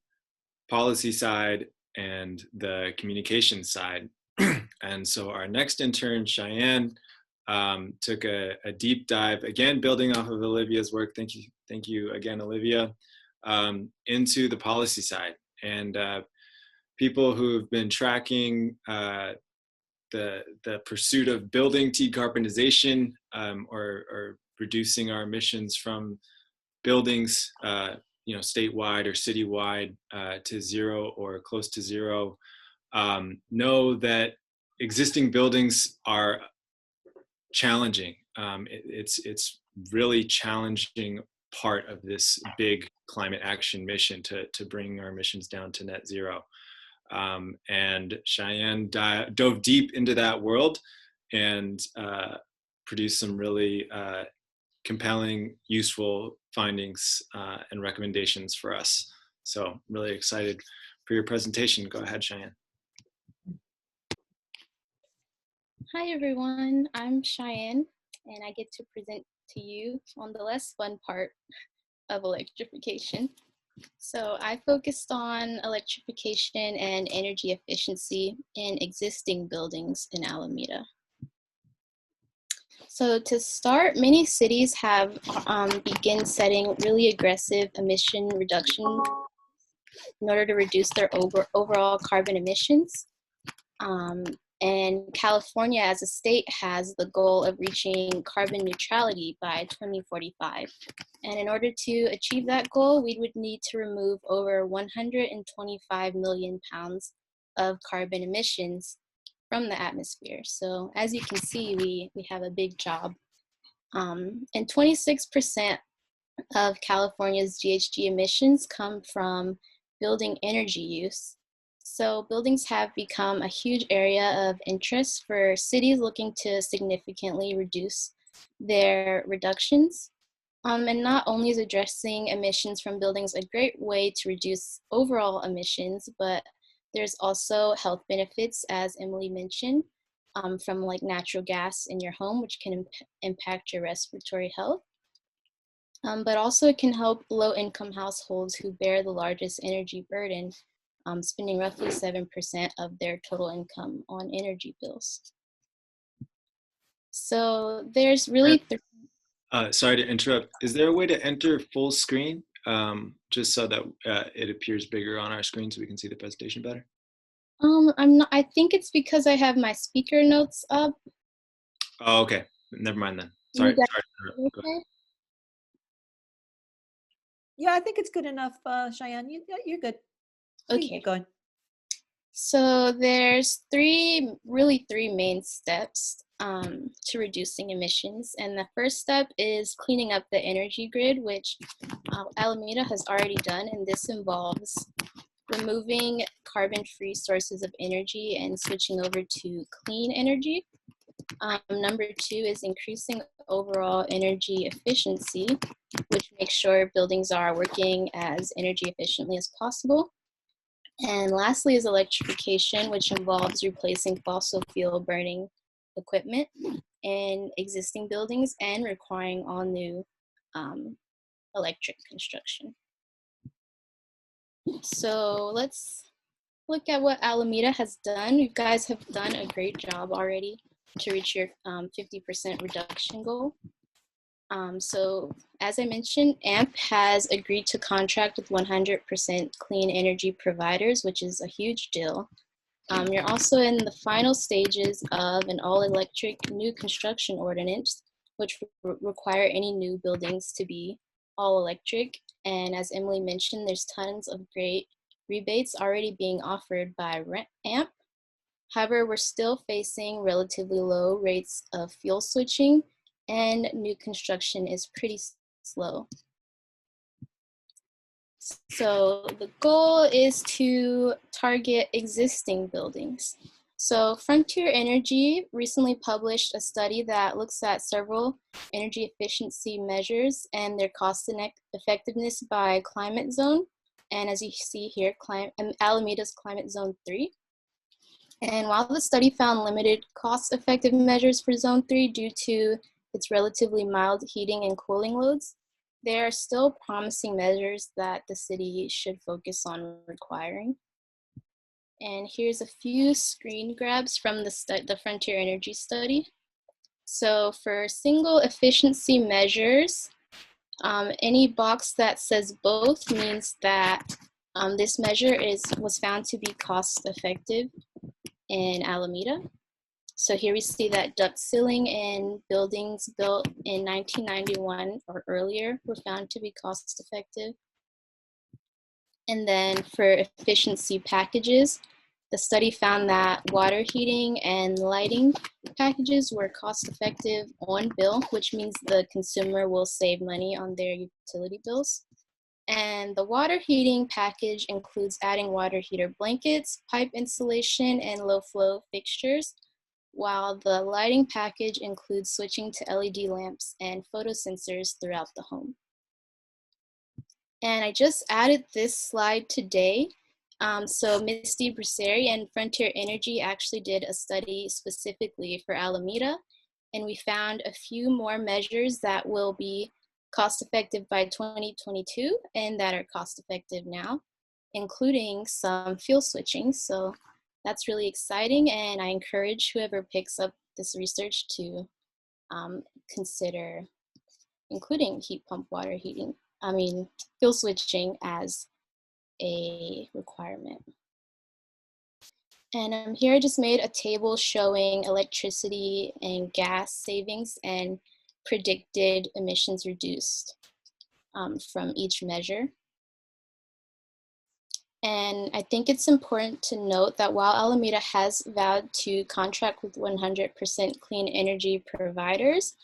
policy side and the communication side. And so our next intern, Cheyenne, took a deep dive, again, building off of Olivia's work. Thank you again, Olivia, into the policy side. And people who've been tracking the pursuit of building decarbonization or reducing our emissions from buildings, statewide or citywide to zero or close to zero. Know that existing buildings are challenging. It's really challenging part of this big climate action mission to bring our emissions down to net zero. And Cheyenne dove deep into that world and produced some really compelling, useful findings and recommendations for us. So really excited for your presentation. Go ahead, Cheyenne. Hi everyone, I'm Cheyenne and I get to present to you on the less fun part of electrification. So I focused on electrification and energy efficiency in existing buildings in Alameda. So to start, many cities have begun setting really aggressive emission reduction in order to reduce their overall carbon emissions. And California as a state has the goal of reaching carbon neutrality by 2045. And in order to achieve that goal, we would need to remove over 125 million pounds of carbon emissions from the atmosphere. So as you can see, we have a big job. And 26% of California's GHG emissions come from building energy use. So buildings have become a huge area of interest for cities looking to significantly reduce their reductions. And not only is addressing emissions from buildings a great way to reduce overall emissions, but there's also health benefits, as Emily mentioned, from like natural gas in your home, which can impact your respiratory health. But also it can help low-income households who bear the largest energy burden, spending roughly 7% of their total income on energy bills. So there's really... Sorry to interrupt. Is there a way to enter full screen just so that it appears bigger on our screen so we can see the presentation better? I think it's because I have my speaker notes up. Oh, okay. Never mind then. Sorry. Okay? Yeah, I think it's good enough, Cheyenne. You're good. Okay. Keep going. So there's three main steps to reducing emissions. And the first step is cleaning up the energy grid, which Alameda has already done. And this involves removing carbon-free sources of energy and switching over to clean energy. Number two is increasing overall energy efficiency, which makes sure buildings are working as energy efficiently as possible. And lastly is electrification, which involves replacing fossil fuel burning equipment in existing buildings and requiring all new electric construction. So let's look at what Alameda has done. You guys have done a great job already to reach your 50% reduction goal. So as I mentioned, AMP has agreed to contract with 100% clean energy providers, which is a huge deal. You're also in the final stages of an all-electric new construction ordinance, which require any new buildings to be all electric. And as Emily mentioned, there's tons of great rebates already being offered by AMP. However, we're still facing relatively low rates of fuel switching, and new construction is pretty slow. So the goal is to target existing buildings. So Frontier Energy recently published a study that looks at several energy efficiency measures and their cost and effectiveness by climate zone. And as you see here, Alameda's Climate Zone 3. And while the study found limited cost-effective measures for Zone 3 due to its relatively mild heating and cooling loads, there are still promising measures that the city should focus on requiring. And here's a few screen grabs from the Frontier Energy study. So for single efficiency measures, any box that says both means that this measure was found to be cost effective in Alameda. So here we see that duct sealing in buildings built in 1991 or earlier were found to be cost effective. And then for efficiency packages, the study found that water heating and lighting packages were cost effective on bill, which means the consumer will save money on their utility bills. And the water heating package includes adding water heater blankets, pipe insulation, and low flow fixtures, while the lighting package includes switching to LED lamps and photosensors throughout the home. And I just added this slide today. So Misty Bresseri and Frontier Energy actually did a study specifically for Alameda, and we found a few more measures that will be cost effective by 2022 and that are cost effective now, including some fuel switching. So that's really exciting, and I encourage whoever picks up this research to consider including heat pump water heating, fuel switching as a requirement. And here I just made a table showing electricity and gas savings and predicted emissions reduced from each measure. And I think it's important to note that while Alameda has vowed to contract with 100% clean energy providers,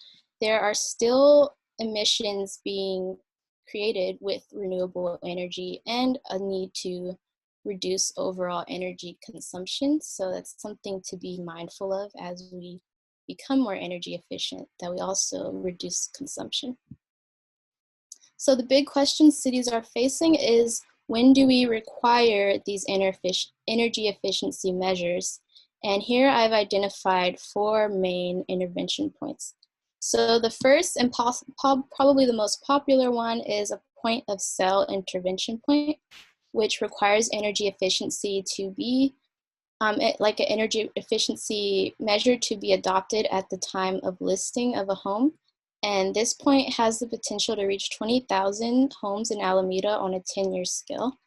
there are still emissions being created with renewable energy and a need to reduce overall energy consumption. So that's something to be mindful of as we become more energy efficient, that we also reduce consumption. So the big question cities are facing is, when do we require these energy efficiency measures? And here I've identified 4 main intervention points. So the first and probably the most popular one is a point of sale intervention point, which requires energy efficiency to be like an energy efficiency measure to be adopted at the time of listing of a home. And this point has the potential to reach 20,000 homes in Alameda on a 10-year scale.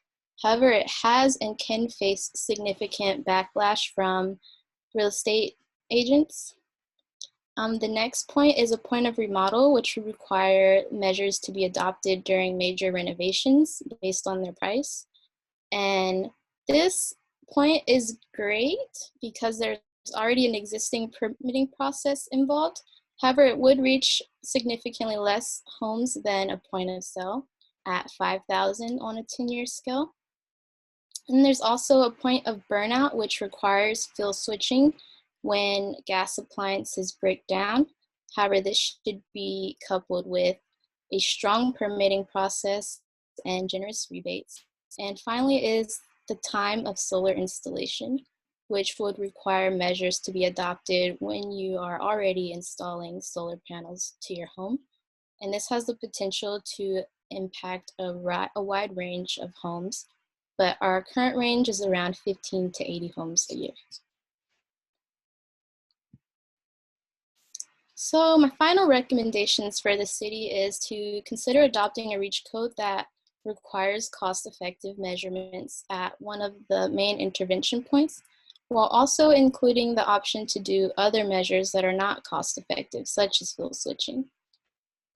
However, it has and can face significant backlash from real estate agents. The next point is a point of remodel, which would require measures to be adopted during major renovations based on their price. And this point is great because there's already an existing permitting process involved. However, it would reach significantly less homes than a point of sale at 5,000 on a 10-year scale. And there's also a point of burnout, which requires fuel switching when gas appliances break down. However, this should be coupled with a strong permitting process and generous rebates. And finally is the time of solar installation, which would require measures to be adopted when you are already installing solar panels to your home. And this has the potential to impact a wide range of homes, but our current range is around 15 to 80 homes a year. So my final recommendations for the city is to consider adopting a REACH code that requires cost-effective measurements at one of the main intervention points, while also including the option to do other measures that are not cost-effective, such as fuel switching.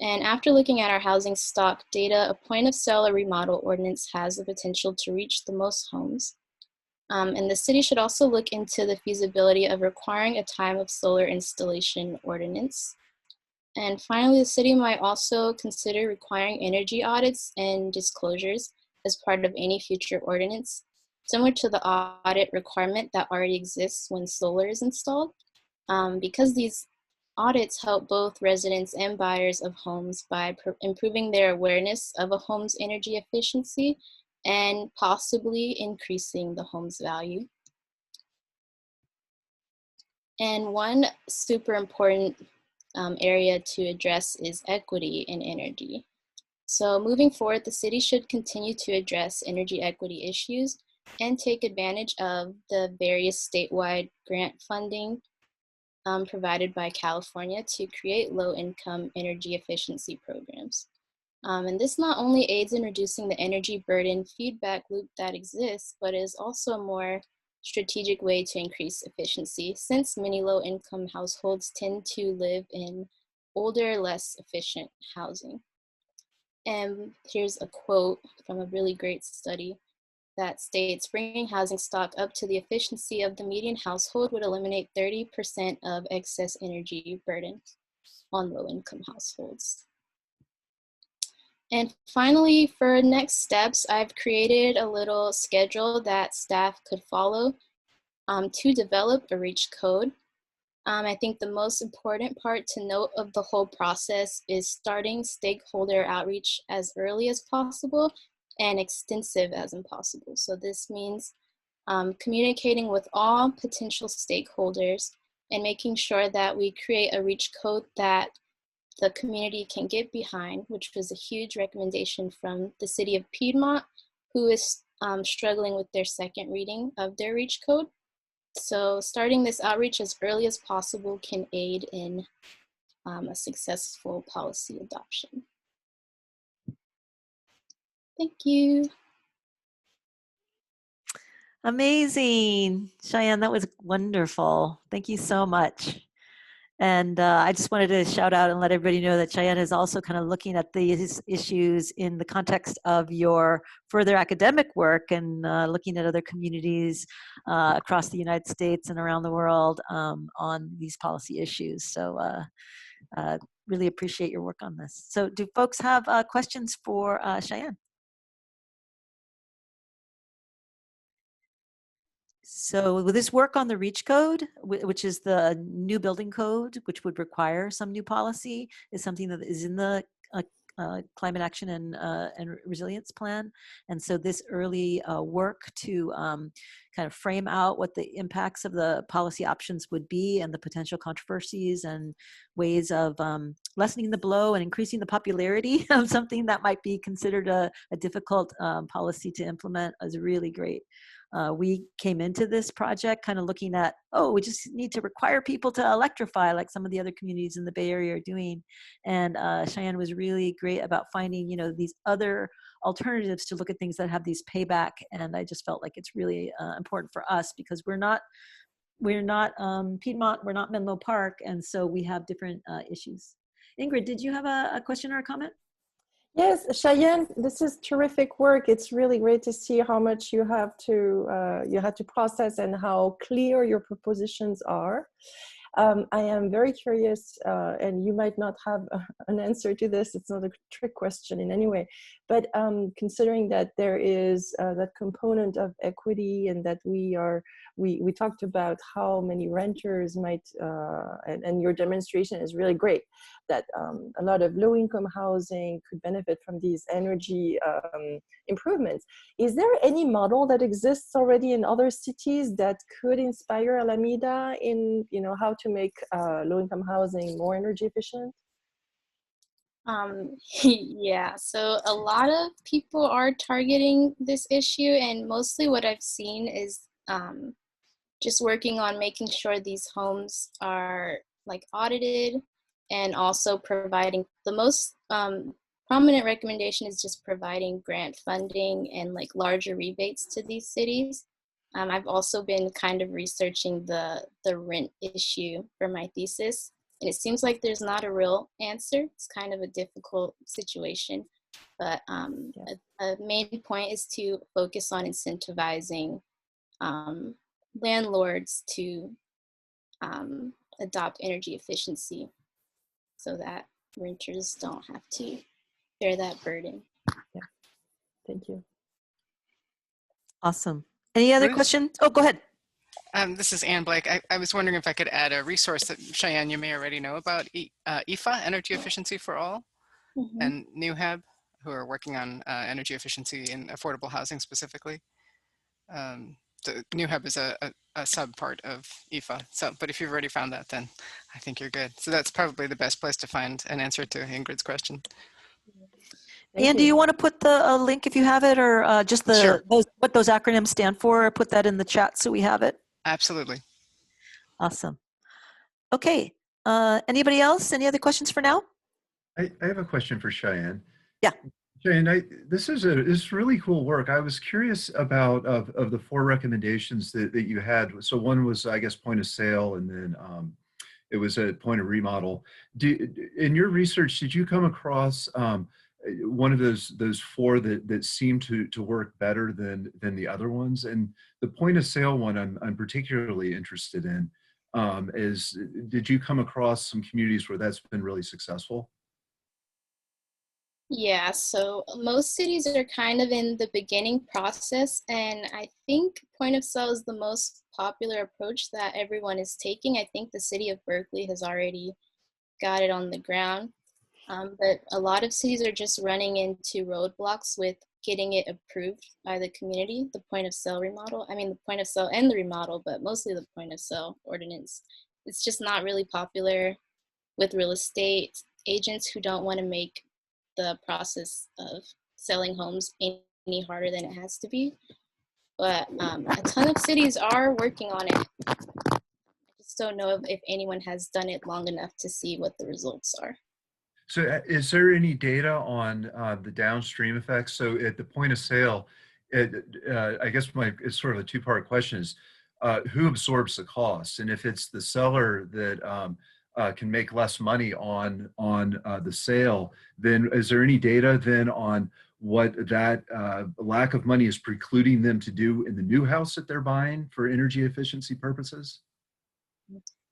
And after looking at our housing stock data, a point of sale or remodel ordinance has the potential to reach the most homes. And the city should also look into the feasibility of requiring a time of solar installation ordinance. And finally, the city might also consider requiring energy audits and disclosures as part of any future ordinance, similar to the audit requirement that already exists when solar is installed, because these audits help both residents and buyers of homes by improving their awareness of a home's energy efficiency and possibly increasing the home's value. And one super important area to address is equity in energy. So moving forward, the city should continue to address energy equity issues and take advantage of the various statewide grant funding provided by California to create low-income energy efficiency programs. And this not only aids in reducing the energy burden feedback loop that exists, but is also more strategic way to increase efficiency, since many low-income households tend to live in older, less efficient housing. And here's a quote from a really great study that states, bringing housing stock up to the efficiency of the median household would eliminate 30% of excess energy burden on low-income households. And finally, for next steps, I've created a little schedule that staff could follow to develop a REACH code. I think the most important part to note of the whole process is starting stakeholder outreach as early as possible and extensive as possible. So this means communicating with all potential stakeholders and making sure that we create a REACH code that the community can get behind, which was a huge recommendation from the city of Piedmont, who is struggling with their second reading of their REACH code. So starting this outreach as early as possible can aid in a successful policy adoption. Thank you. Amazing. Cheyenne, that was wonderful. Thank you so much. And I just wanted to shout out and let everybody know that Cheyenne is also kind of looking at these issues in the context of your further academic work and looking at other communities across the United States and around the world on these policy issues. So really appreciate your work on this. So do folks have questions for Cheyenne? So will this work on the REACH code, which is the new building code, which would require some new policy, is something that is in the climate action and resilience plan. And so this early work to kind of frame out what the impacts of the policy options would be and the potential controversies and ways of lessening the blow and increasing the popularity of something that might be considered a difficult policy to implement is really great. We came into this project kind of looking at, oh, we just need to require people to electrify like some of the other communities in the Bay Area are doing. And Cheyenne was really great about finding, you know, these other alternatives to look at things that have these payback. And I just felt like it's really important for us because we're not Piedmont, we're not Menlo Park. And so we have different issues. Ingrid, did you have a question or a comment? Yes, Cheyenne, this is terrific work. It's really great to see how much you had to process and how clear your propositions are. I am very curious, and you might not have an answer to this. It's not a trick question in any way, but considering that there is that component of equity and that we talked about how many renters might, and your demonstration is really great, that a lot of low-income housing could benefit from these energy improvements. Is there any model that exists already in other cities that could inspire Alameda in, you know, how to make low-income housing more energy efficient? Yeah, so a lot of people are targeting this issue, and mostly what I've seen is just working on making sure these homes are like audited, and also providing the most prominent recommendation is just providing grant funding and like larger rebates to these cities. I've also been kind of researching the rent issue for my thesis, and it seems like there's not a real answer. It's kind of a difficult situation, but a main point is to focus on incentivizing landlords to adopt energy efficiency so that renters don't have to bear that burden. Yeah, thank you. Awesome. Any other questions? Oh, go ahead. This is Ann Blake. I was wondering if I could add a resource that, Cheyenne, you may already know about, EFA, Energy Efficiency for All, and NewHab, who are working on energy efficiency in affordable housing specifically. The NewHab is a sub-part of EFA. So, but if you've already found that, then I think you're good. So that's probably the best place to find an answer to Ingrid's question. Ann, do you want to put the link if you have it, or just Sure. what those acronyms stand for? Or put that in the chat so we have it. Absolutely. Awesome. Okay. Anybody else? Any other questions for now? I have a question for Cheyenne. Yeah. And this is really cool work. I was curious about of the 4 recommendations that you had. So one was, I guess, point of sale, and then it was a point of remodel. In your research, did you come across one of those 4 that seemed to work better than the other ones? And the point of sale one, I'm particularly interested in. Did you come across some communities where that's been really successful? Yeah, so most cities are kind of in the beginning process, and I think point of sale is the most popular approach that everyone is taking. I think the city of Berkeley has already got it on the ground, but a lot of cities are just running into roadblocks with getting it approved by the community, the point of sale remodel. I mean, the point of sale and the remodel, but mostly the point of sale ordinance. It's just not really popular with real estate agents who don't want to make the process of selling homes any harder than it has to be. But a ton of cities are working on it. I just don't know if anyone has done it long enough to see what the results are. So is there any data on the downstream effects? So at the point of sale, I guess it's sort of a 2-part question is, who absorbs the cost? And if it's the seller that can make less money on the sale, then is there any data then on what that lack of money is precluding them to do in the new house that they're buying for energy efficiency purposes?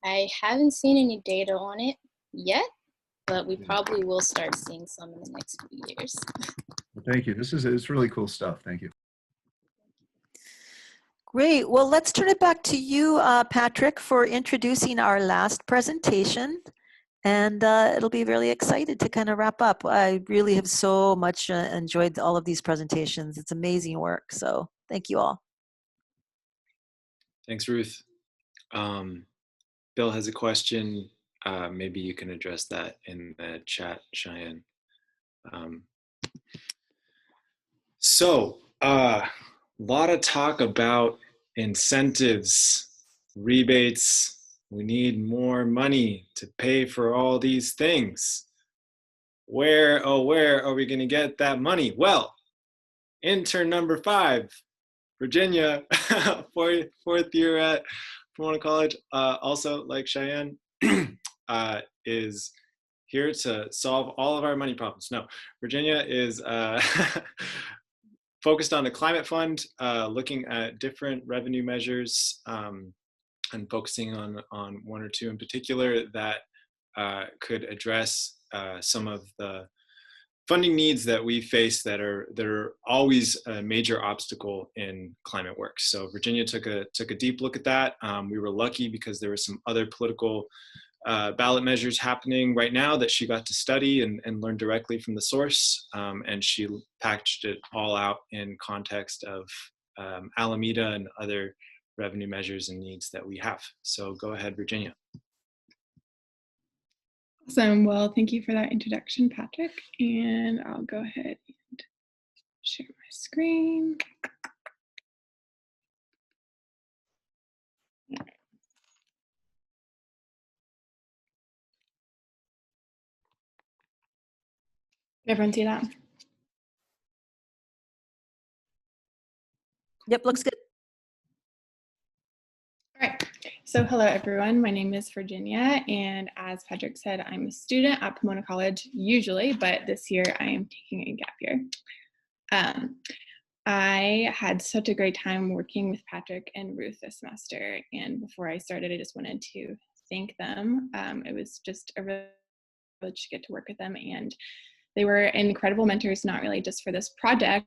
I haven't seen any data on it yet, but we probably will start seeing some in the next few years. Well, thank you. It's really cool stuff. Thank you. Great. Well, let's turn it back to you, Patrick, for introducing our last presentation. And it'll be really excited to kind of wrap up. I really have so much enjoyed all of these presentations. It's amazing work. So thank you all. Thanks, Ruth. Bill has a question. Maybe you can address that in the chat, Cheyenne. So a lot of talk about incentives, rebates. We need more money to pay for all these things. Where are we going to get that money? Well, intern number 5, Virginia, fourth year at Pomona College, also like Cheyenne, is here to solve all of our money problems. No, Virginia is focused on a climate fund, looking at different revenue measures, and focusing on 1 or 2 in particular that could address some of the funding needs that we face that are always a major obstacle in climate work. So Virginia took a deep look at that. We were lucky because there were some other political ballot measures happening right now that she got to study and learn directly from the source. And she packaged it all out in context of Alameda and other revenue measures and needs that we have. So go ahead, Virginia. Awesome. Well, thank you for that introduction, Patrick. And I'll go ahead and share my screen. Can everyone see that? Yep, looks good. All right. So hello, everyone. My name is Virginia, and as Patrick said, I'm a student at Pomona College usually, but this year I am taking a gap year. I had such a great time working with Patrick and Ruth this semester, and before I started, I just wanted to thank them. It was just a real privilege to get to work with them, and they were incredible mentors, not really just for this project,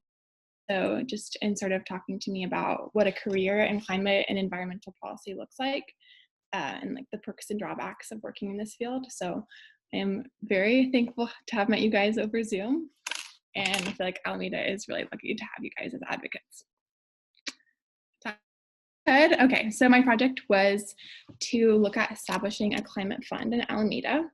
so just in sort of talking to me about what a career in climate and environmental policy looks like, and like the perks and drawbacks of working in this field. So I am very thankful to have met you guys over Zoom. And I feel like Alameda is really lucky to have you guys as advocates. Good. Okay, so my project was to look at establishing a climate fund in Alameda.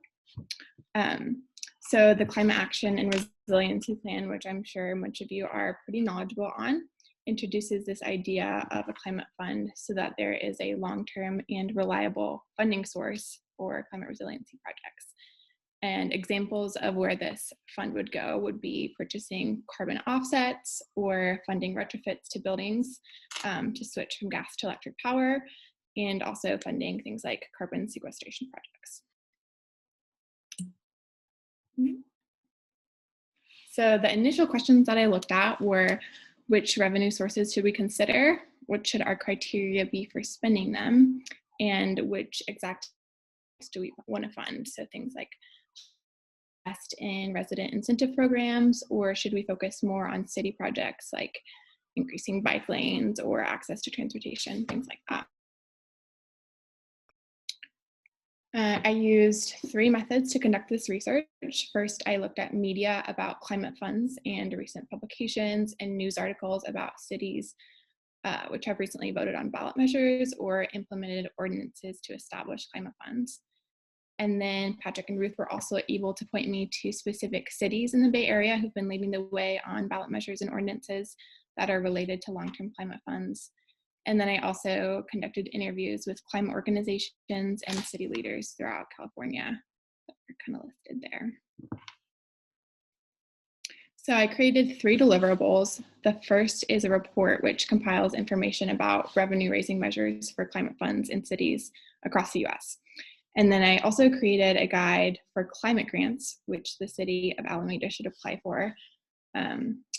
So the Climate Action and Resiliency Plan, which I'm sure much of you are pretty knowledgeable on, introduces this idea of a climate fund so that there is a long-term and reliable funding source for climate resiliency projects. And examples of where this fund would go would be purchasing carbon offsets or funding retrofits to buildings to switch from gas to electric power, and also funding things like carbon sequestration projects. So the initial questions that I looked at were, which revenue sources should we consider? What should our criteria be for spending them? And which exact do we want to fund? So things like invest in resident incentive programs, or should we focus more on city projects like increasing bike lanes or access to transportation, things like that. I used 3 methods to conduct this research. First, I looked at media about climate funds and recent publications and news articles about cities which have recently voted on ballot measures or implemented ordinances to establish climate funds. And then Patrick and Ruth were also able to point me to specific cities in the Bay Area who've been leading the way on ballot measures and ordinances that are related to long-term climate funds. And then I also conducted interviews with climate organizations and city leaders throughout California that are kind of listed there. So I created 3 deliverables. The first is a report which compiles information about revenue raising measures for climate funds in cities across the US. And then I also created a guide for climate grants, which the city of Alameda should apply for.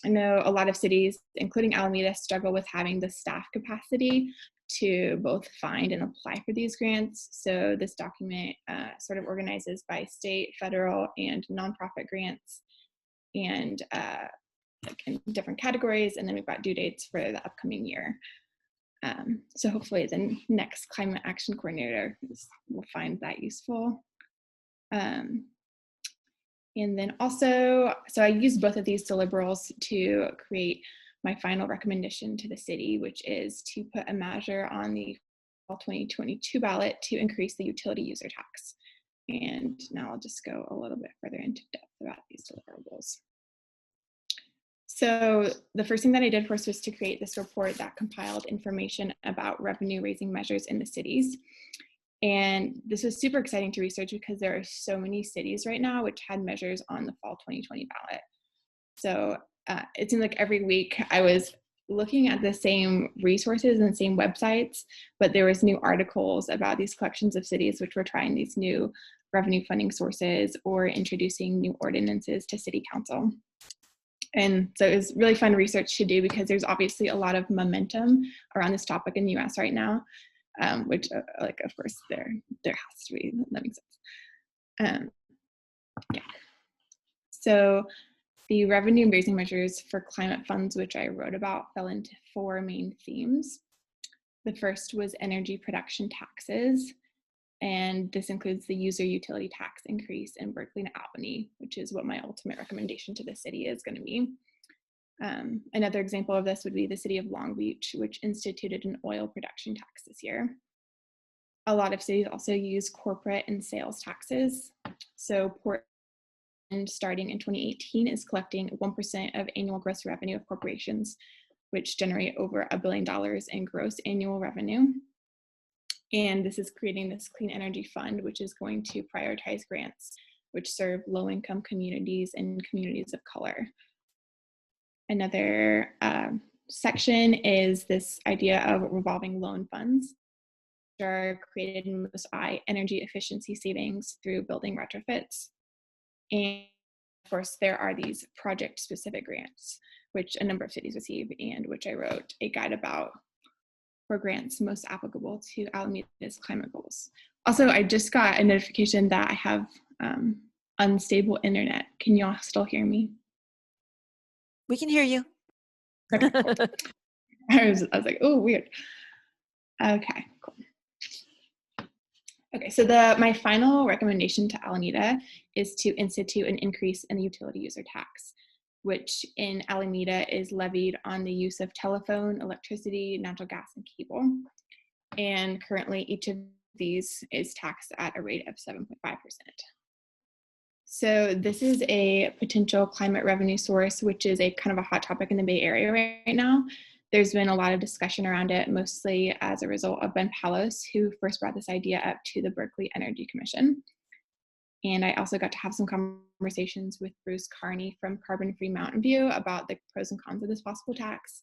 I know a lot of cities, including Alameda, struggle with having the staff capacity to both find and apply for these grants. So this document sort of organizes by state, federal, and nonprofit grants, and like in different categories. And then we've got due dates for the upcoming year. So hopefully the next climate action coordinator will find that useful. And then also, so I used both of these deliverables to create my final recommendation to the city, which is to put a measure on the fall 2022 ballot to increase the utility user tax. And now I'll just go a little bit further into depth about these deliverables. So the first thing that I did first was to create this report that compiled information about revenue raising measures in the cities. And this was super exciting to research because there are so many cities right now which had measures on the fall 2020 ballot. So it seemed like every week I was looking at the same resources and same websites, but there was new articles about these collections of cities which were trying these new revenue funding sources or introducing new ordinances to city council. And so it was really fun research to do because there's obviously a lot of momentum around this topic in the US right now. Which, like, of course, there has to be. That makes sense. Yeah. So the revenue raising measures for climate funds, which I wrote about, fell into 4 main themes. The first was energy production taxes, and this includes the user utility tax increase in Berkeley and Albany, which is what my ultimate recommendation to the city is going to be. Another example of this would be the city of Long Beach, which instituted an oil production tax this year. A lot of cities also use corporate and sales taxes. So Portland, starting in 2018, is collecting 1% of annual gross revenue of corporations, which generate over $1 billion in gross annual revenue. And this is creating this clean energy fund, which is going to prioritize grants which serve low-income communities and communities of color. Another section is this idea of revolving loan funds, which are created most by energy efficiency savings through building retrofits. And of course, there are these project-specific grants, which a number of cities receive, and which I wrote a guide about for grants most applicable to Alameda's climate goals. Also, I just got a notification that I have unstable internet. Can y'all still hear me? We can hear you. Okay, cool. I was like, oh, weird. Okay, cool. Okay, so my final recommendation to Alameda is to institute an increase in the utility user tax, which in Alameda is levied on the use of telephone, electricity, natural gas, and cable. And currently each of these is taxed at a rate of 7.5%. So this is a potential climate revenue source, which is a kind of a hot topic in the Bay Area right now. There's been a lot of discussion around it, mostly as a result of Ben Palos, who first brought this idea up to the Berkeley Energy Commission. And I also got to have some conversations with Bruce Carney from Carbon Free Mountain View about the pros and cons of this possible tax.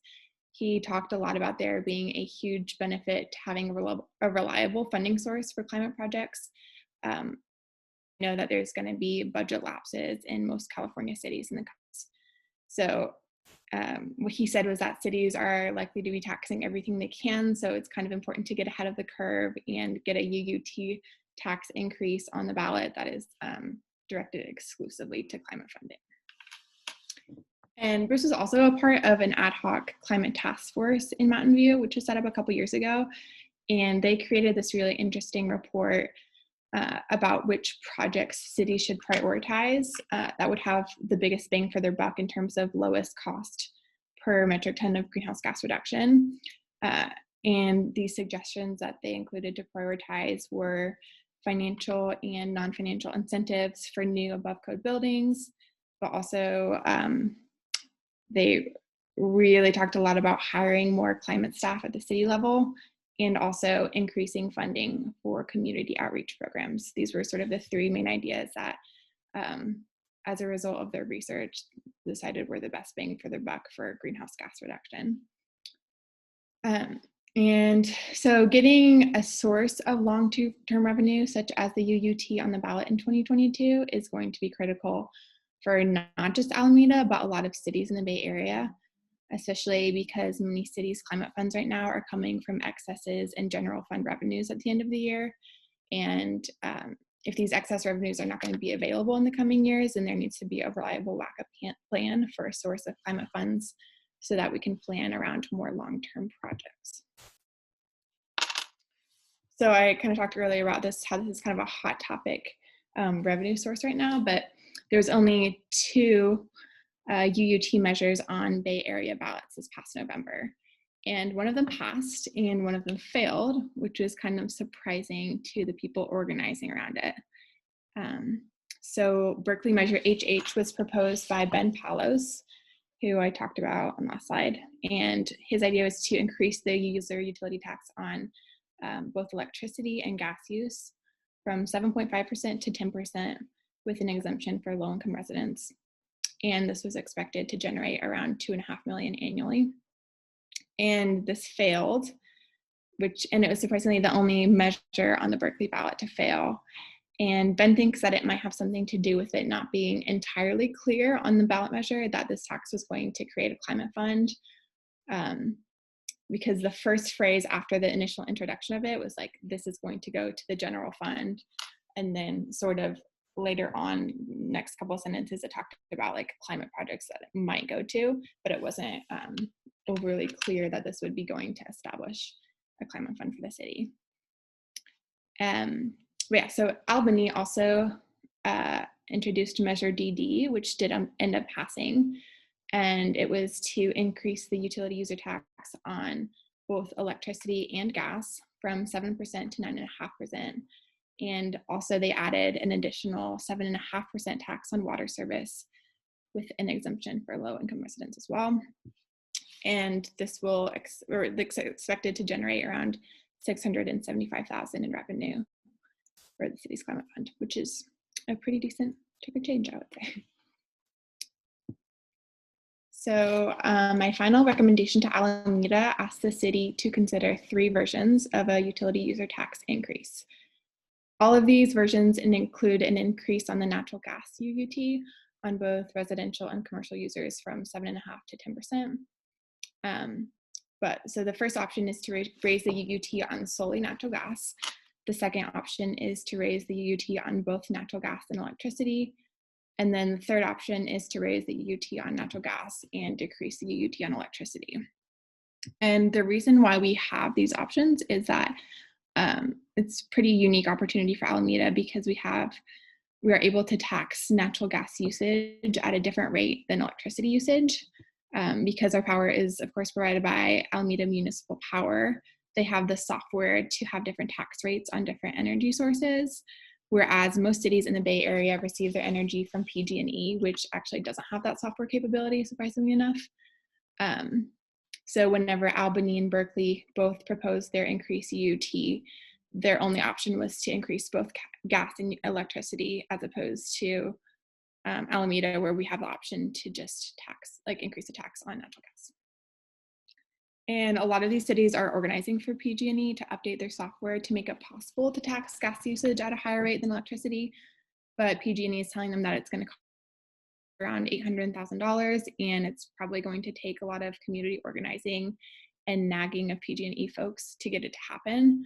He talked a lot about there being a huge benefit to having a reliable funding source for climate projects. Know that there's going to be budget lapses in most California cities in the coast. So what he said was that cities are likely to be taxing everything they can. So it's kind of important to get ahead of the curve and get a UUT tax increase on the ballot that is directed exclusively to climate funding. And Bruce was also a part of an ad hoc climate task force in Mountain View, which was set up a couple years ago. And they created this really interesting report about which projects cities should prioritize that would have the biggest bang for their buck in terms of lowest cost per metric ton of greenhouse gas reduction. And these suggestions that they included to prioritize were financial and non-financial incentives for new above code buildings, but also they really talked a lot about hiring more climate staff at the city level and also increasing funding for community outreach programs. These were sort of the three main ideas that, as a result of their research, decided were the best bang for their buck for greenhouse gas reduction. And so getting a source of long-term revenue, such as the UUT on the ballot in 2022, is going to be critical for not just Alameda, but a lot of cities in the Bay Area, especially because many cities' climate funds right now are coming from excesses and general fund revenues at the end of the year. And if these excess revenues are not going to be available in the coming years, then there needs to be a reliable backup plan for a source of climate funds so that we can plan around more long-term projects. So I kind of talked earlier about this, how this is kind of a hot topic revenue source right now, but there's only 2 UUT measures on Bay Area ballots this past November. And one of them passed and one of them failed, which is kind of surprising to the people organizing around it. So Berkeley Measure HH was proposed by Ben Palos, who I talked about on last slide. And his idea was to increase the user utility tax on both electricity and gas use from 7.5% to 10% with an exemption for low-income residents. And this was expected to generate around $2.5 million annually. And this failed, and it was surprisingly the only measure on the Berkeley ballot to fail. And Ben thinks that it might have something to do with it not being entirely clear on the ballot measure that this tax was going to create a climate fund. Because the first phrase after the initial introduction of it was like, this is going to go to the general fund. And then sort of later on, next couple of sentences, it talked about like climate projects that it might go to, but it wasn't overly clear that this would be going to establish a climate fund for the city. But yeah, so Albany also introduced Measure DD, which did end up passing. And it was to increase the utility user tax on both electricity and gas from 7% to 9.5%. And also they added an additional 7.5% tax on water service with an exemption for low income residents as well. And this will expected to generate around $675,000 in revenue for the city's climate fund, which is a pretty decent chunk of change, I would say. So my final recommendation to Alameda asks the city to consider 3 versions of a utility user tax increase. All of these versions include an increase on the natural gas UUT on both residential and commercial users from 7.5% to 10%. So the first option is to raise the UUT on solely natural gas. The second option is to raise the UUT on both natural gas and electricity. And then the third option is to raise the UUT on natural gas and decrease the UUT on electricity. And the reason why we have these options is that it's a pretty unique opportunity for Alameda because we are able to tax natural gas usage at a different rate than electricity usage. Because our power is, of course, provided by Alameda Municipal Power. They have the software to have different tax rates on different energy sources, whereas most cities in the Bay Area receive their energy from PG&E, which actually doesn't have that software capability, surprisingly enough. So whenever Albany and Berkeley both proposed their increased UUT, their only option was to increase both gas and electricity, as opposed to Alameda, where we have the option to just increase the tax on natural gas. And a lot of these cities are organizing for PG&E to update their software to make it possible to tax gas usage at a higher rate than electricity. But PG&E is telling them that it's going to cost around $800,000, and it's probably going to take a lot of community organizing and nagging of PG&E folks to get it to happen.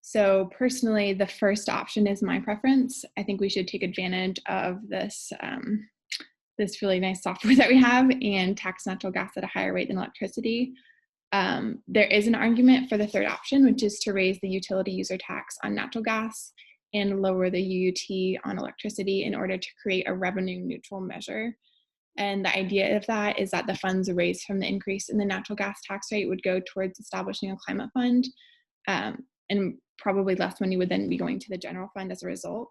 So personally, the first option is my preference. I think we should take advantage of this this really nice software that we have and tax natural gas at a higher rate than electricity. There is an argument for the third option, which is to raise the utility user tax on natural gas and lower the UUT on electricity in order to create a revenue neutral measure. And the idea of that is that the funds raised from the increase in the natural gas tax rate would go towards establishing a climate fund, and probably less money would then be going to the general fund as a result.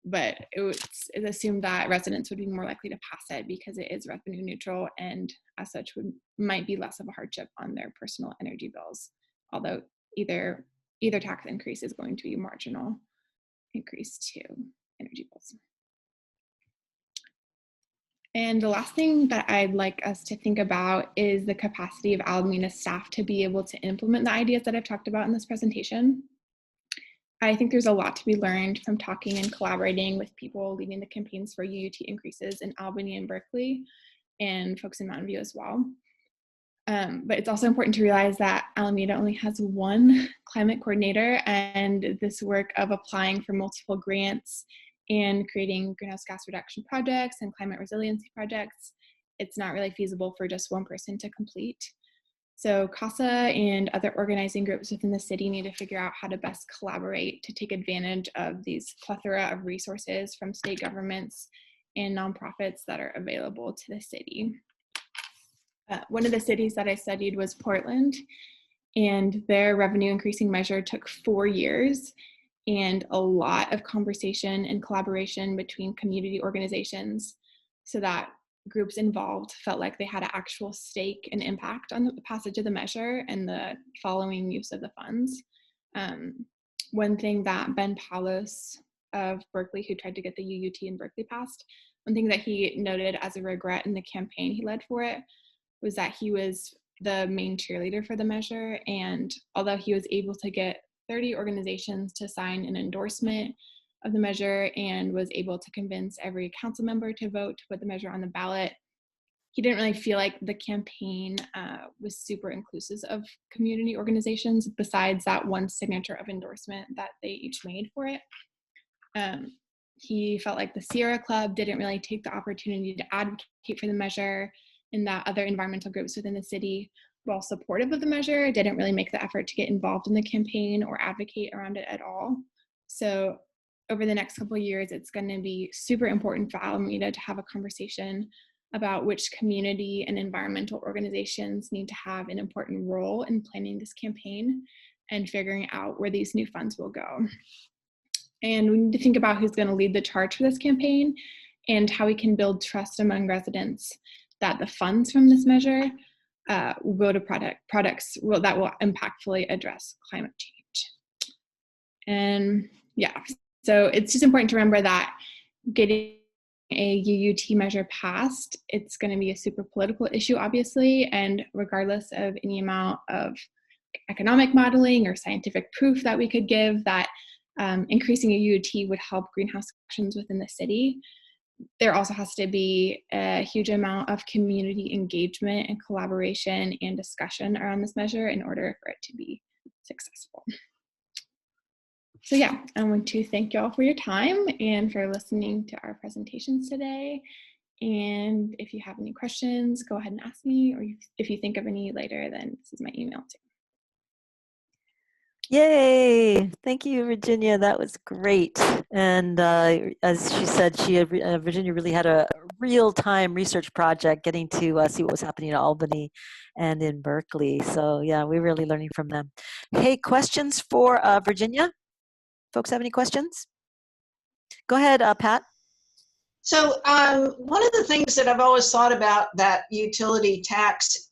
But it's assumed that residents would be more likely to pass it because it is revenue neutral, and as such might be less of a hardship on their personal energy bills, although either tax increase is going to be a marginal increase to energy bills. And the last thing that I'd like us to think about is the capacity of Alameda staff to be able to implement the ideas that I've talked about in this presentation. I think there's a lot to be learned from talking and collaborating with people leading the campaigns for UUT increases in Albany and Berkeley, and folks in Mountain View as well. But it's also important to realize that Alameda only has one climate coordinator, and this work of applying for multiple grants and creating greenhouse gas reduction projects and climate resiliency projects, it's not really feasible for just one person to complete. So CASA and other organizing groups within the city need to figure out how to best collaborate to take advantage of these plethora of resources from state governments and nonprofits that are available to the city. One of the cities that I studied was Portland, and their revenue increasing measure took 4 years and a lot of conversation and collaboration between community organizations so that groups involved felt like they had an actual stake and impact on the passage of the measure and the following use of the funds. One thing that Ben Palos of Berkeley, who tried to get the UUT in Berkeley passed, one thing that he noted as a regret in the campaign he led for it was that he was the main cheerleader for the measure, and although he was able to get 30 organizations to sign an endorsement of the measure and was able to convince every council member to vote to put the measure on the ballot, he didn't really feel like the campaign was super inclusive of community organizations besides that one signature of endorsement that they each made for it. He felt like the Sierra Club didn't really take the opportunity to advocate for the measure, and that other environmental groups within the city, while supportive of the measure, didn't really make the effort to get involved in the campaign or advocate around it at all. So over the next couple of years, it's going to be super important for Alameda to have a conversation about which community and environmental organizations need to have an important role in planning this campaign and figuring out where these new funds will go. And we need to think about who's going to lead the charge for this campaign and how we can build trust among residents that the funds from this measure will go to products that will impactfully address climate change. And yeah, so it's just important to remember that getting a UUT measure passed, it's going to be a super political issue, obviously, and regardless of any amount of economic modeling or scientific proof that we could give that increasing a UUT would help greenhouse emissions within the city, there also has to be a huge amount of community engagement and collaboration and discussion around this measure in order for it to be successful. So yeah, I want to thank you all for your time and for listening to our presentations today. And if you have any questions, go ahead and ask me, or if you think of any later, then this is my email too. Yay! Thank you, Virginia. That was great. And as she said, Virginia really had a real-time research project getting to see what was happening in Albany and in Berkeley. So yeah, we're really learning from them. Hey, questions for Virginia? Folks have any questions? Go ahead, Pat. So one of the things that I've always thought about that utility tax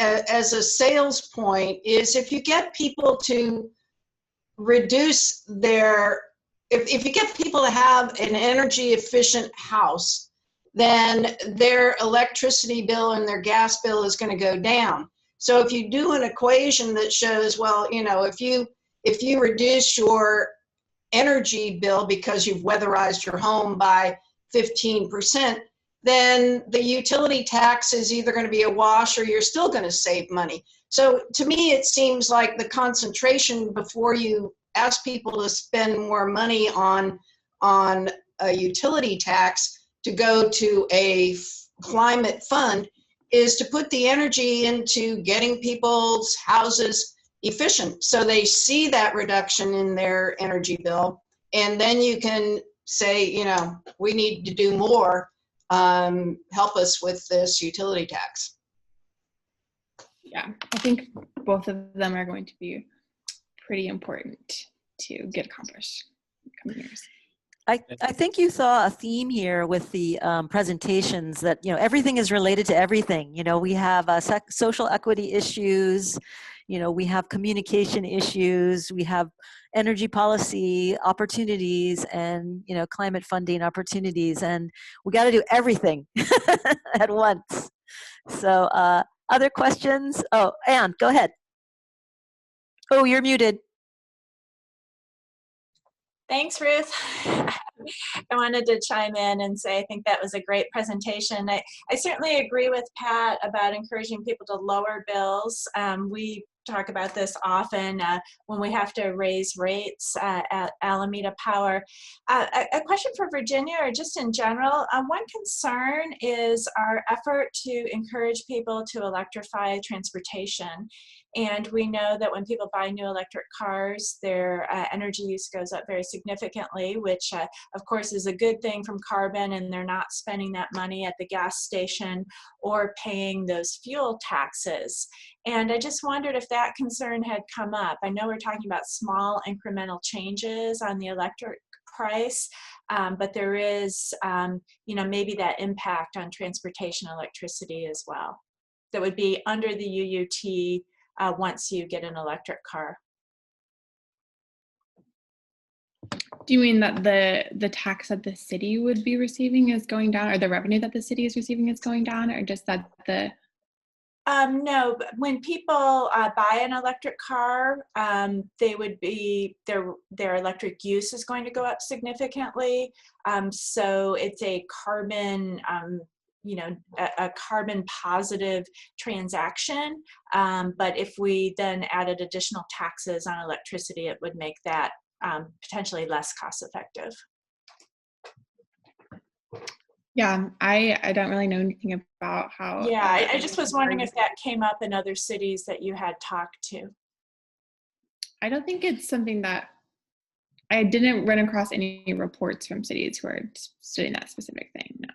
as a sales point is if you get people to reduce their, if you get people to have an energy efficient house, then their electricity bill and their gas bill is going to go down. So if you do an equation that shows, well, you know, if you reduce your energy bill because you've weatherized your home by 15%, then the utility tax is either going to be a wash or you're still going to save money. So to me, it seems like the concentration before you ask people to spend more money on a utility tax to go to a climate fund is to put the energy into getting people's houses efficient so they see that reduction in their energy bill, and then you can say, you know, we need to do more, help us with this utility tax. Yeah, I think both of them are going to be pretty important to get accomplished in the coming years. I think you saw a theme here with the presentations that, you know, everything is related to everything. You know, we have social equity issues, you know, we have communication issues, we have energy policy opportunities, and, you know, climate funding opportunities, and we got to do everything at once. So other questions? Oh, Anne, go ahead. Oh, you're muted. Thanks, Ruth. I wanted to chime in and say I think that was a great presentation. I certainly agree with Pat about encouraging people to lower bills. We talk about this often when we have to raise rates at Alameda Power. A question for Virginia, or just in general, one concern is our effort to encourage people to electrify transportation. And we know that when people buy new electric cars, their energy use goes up very significantly, which of course is a good thing from carbon, and they're not spending that money at the gas station or paying those fuel taxes. And I just wondered if that concern had come up. I know we're talking about small incremental changes on the electric price, but there is, you know, maybe that impact on transportation electricity as well. That would be under the UUT once you get an electric car. Do you mean that the tax that the city would be receiving is going down, or the revenue that the city is receiving is going down, or just that the? No, but when people buy an electric car, they would be, their electric use is going to go up significantly. So it's a carbon, you know, a carbon positive transaction. But if we then added additional taxes on electricity, it would make that potentially less cost effective. Yeah, I don't really know anything about how. Yeah, I just was wondering if that came up in other cities that you had talked to. I don't think it's something that, I didn't run across any reports from cities who are studying that specific thing, no.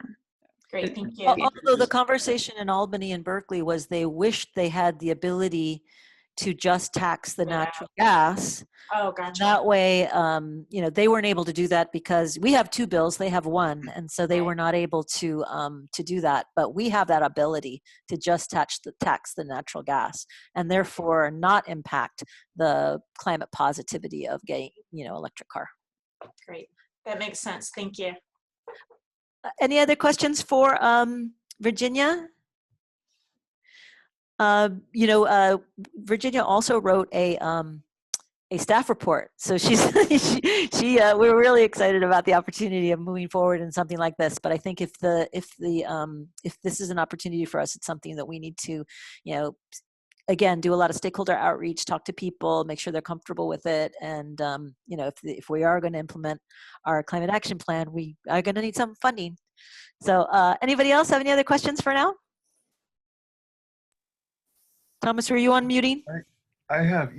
Great, thank you. Although the conversation in Albany and Berkeley was they wished they had the ability to just tax the natural gas. Oh, gotcha. That way, you know, they weren't able to do that because we have two bills, they have one, and so they were not able to do that. But we have that ability to just tax the natural gas, and therefore not impact the climate positivity of getting, you know, electric car. Great, that makes sense. Thank you. Any other questions for Virginia? You know, Virginia also wrote a staff report, so we're really excited about the opportunity of moving forward in something like this. But I think if this is an opportunity for us, it's something that we need to, you know, again, do a lot of stakeholder outreach, talk to people, make sure they're comfortable with it, and you know, if we are going to implement our climate action plan, we are going to need some funding. So, anybody else have any other questions for now? Thomas, were you unmuting? I have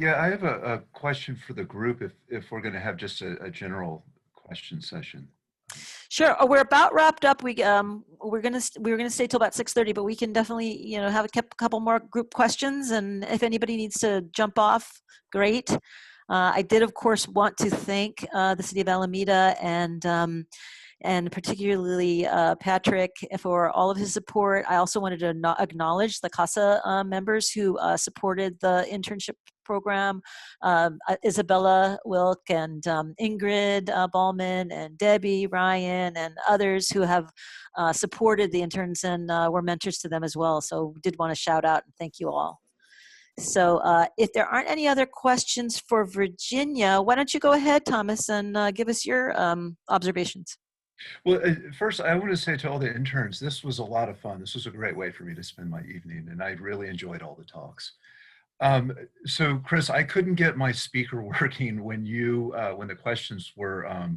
a question for the group if we're going to have just a general question session. Sure. We're about wrapped up. We were gonna stay till about 6:30, but we can definitely, you know, have a couple more group questions, and if anybody needs to jump off, great. I did, of course, want to thank the City of Alameda and and particularly Patrick for all of his support. I also wanted to acknowledge the CASA members who supported the internship program, Isabella Wilk and Ingrid Ballman and Debbie Ryan and others who have supported the interns and were mentors to them as well. So did want to shout out and thank you all. So if there aren't any other questions for Virginia, why don't you go ahead, Thomas, and give us your observations. Well, first, I want to say to all the interns, this was a lot of fun. This was a great way for me to spend my evening, and I really enjoyed all the talks. So, Chris, I couldn't get my speaker working when the questions were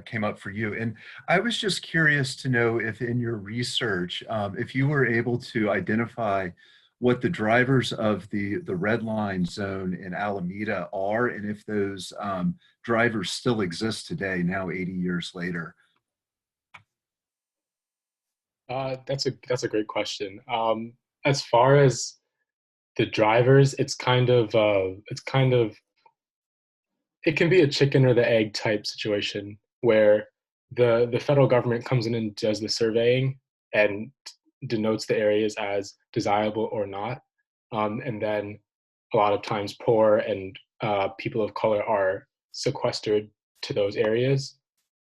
came up for you, and I was just curious to know if in your research, if you were able to identify what the drivers of the red line zone in Alameda are, and if those drivers still exist today, now 80 years later. That's a great question. As far as the drivers, it can be a chicken or the egg type situation where the federal government comes in and does the surveying and denotes the areas as desirable or not. And then a lot of times poor and people of color are sequestered to those areas.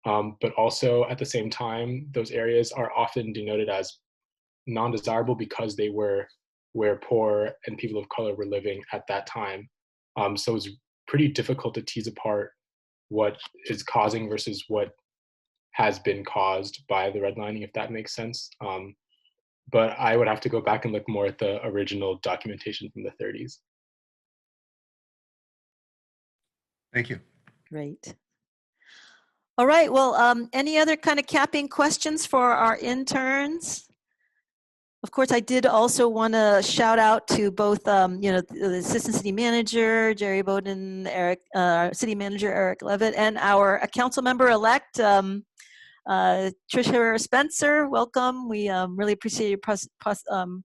But also at the same time, those areas are often denoted as non-desirable because they were where poor and people of color were living at that time. So it's pretty difficult to tease apart what is causing versus what has been caused by the redlining, if that makes sense. But I would have to go back and look more at the original documentation from the 30s. Thank you. Great. All right, well, any other kind of capping questions for our interns? Of course, I did also want to shout out to both, the Assistant City Manager, Jerry Bowden, City Manager Eric Levitt, and our council member-elect, Tricia Spencer. Welcome. We really appreciate your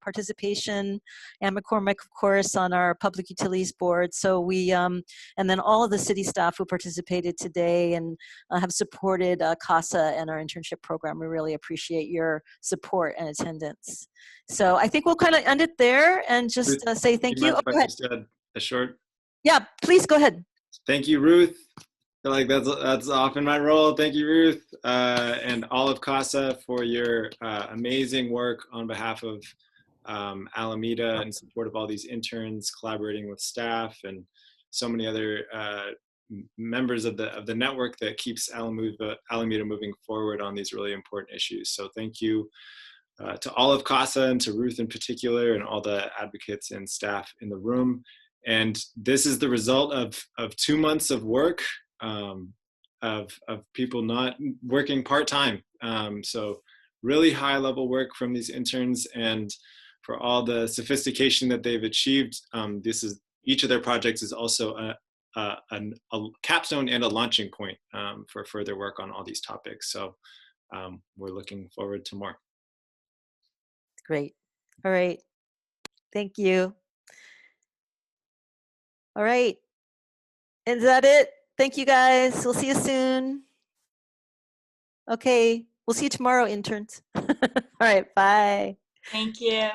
participation. Ann McCormick, of course, on our Public Utilities Board. So we, and then all of the city staff who participated today and have supported CASA and our internship program. We really appreciate your support and attendance. So I think we'll kind of end it there and just say thank you. Mind if go I ahead. just add a short? Yeah, please go ahead. Thank you, Ruth. I feel like that's often my role. Thank you, Ruth, and all of CASA for your amazing work on behalf of Alameda in support of all these interns, collaborating with staff and so many other members of the network that keeps Alameda moving forward on these really important issues. So thank you to all of CASA and to Ruth in particular and all the advocates and staff in the room. And this is the result of 2 months of work. Of people not working part-time. So really high level work from these interns, and for all the sophistication that they've achieved, each of their projects is also a capstone and a launching point for further work on all these topics. So we're looking forward to more. Great. All right. Thank you. All right. Is that it? Thank you, guys. We'll see you soon. Okay. We'll see you tomorrow, interns. All right. Bye. Thank you.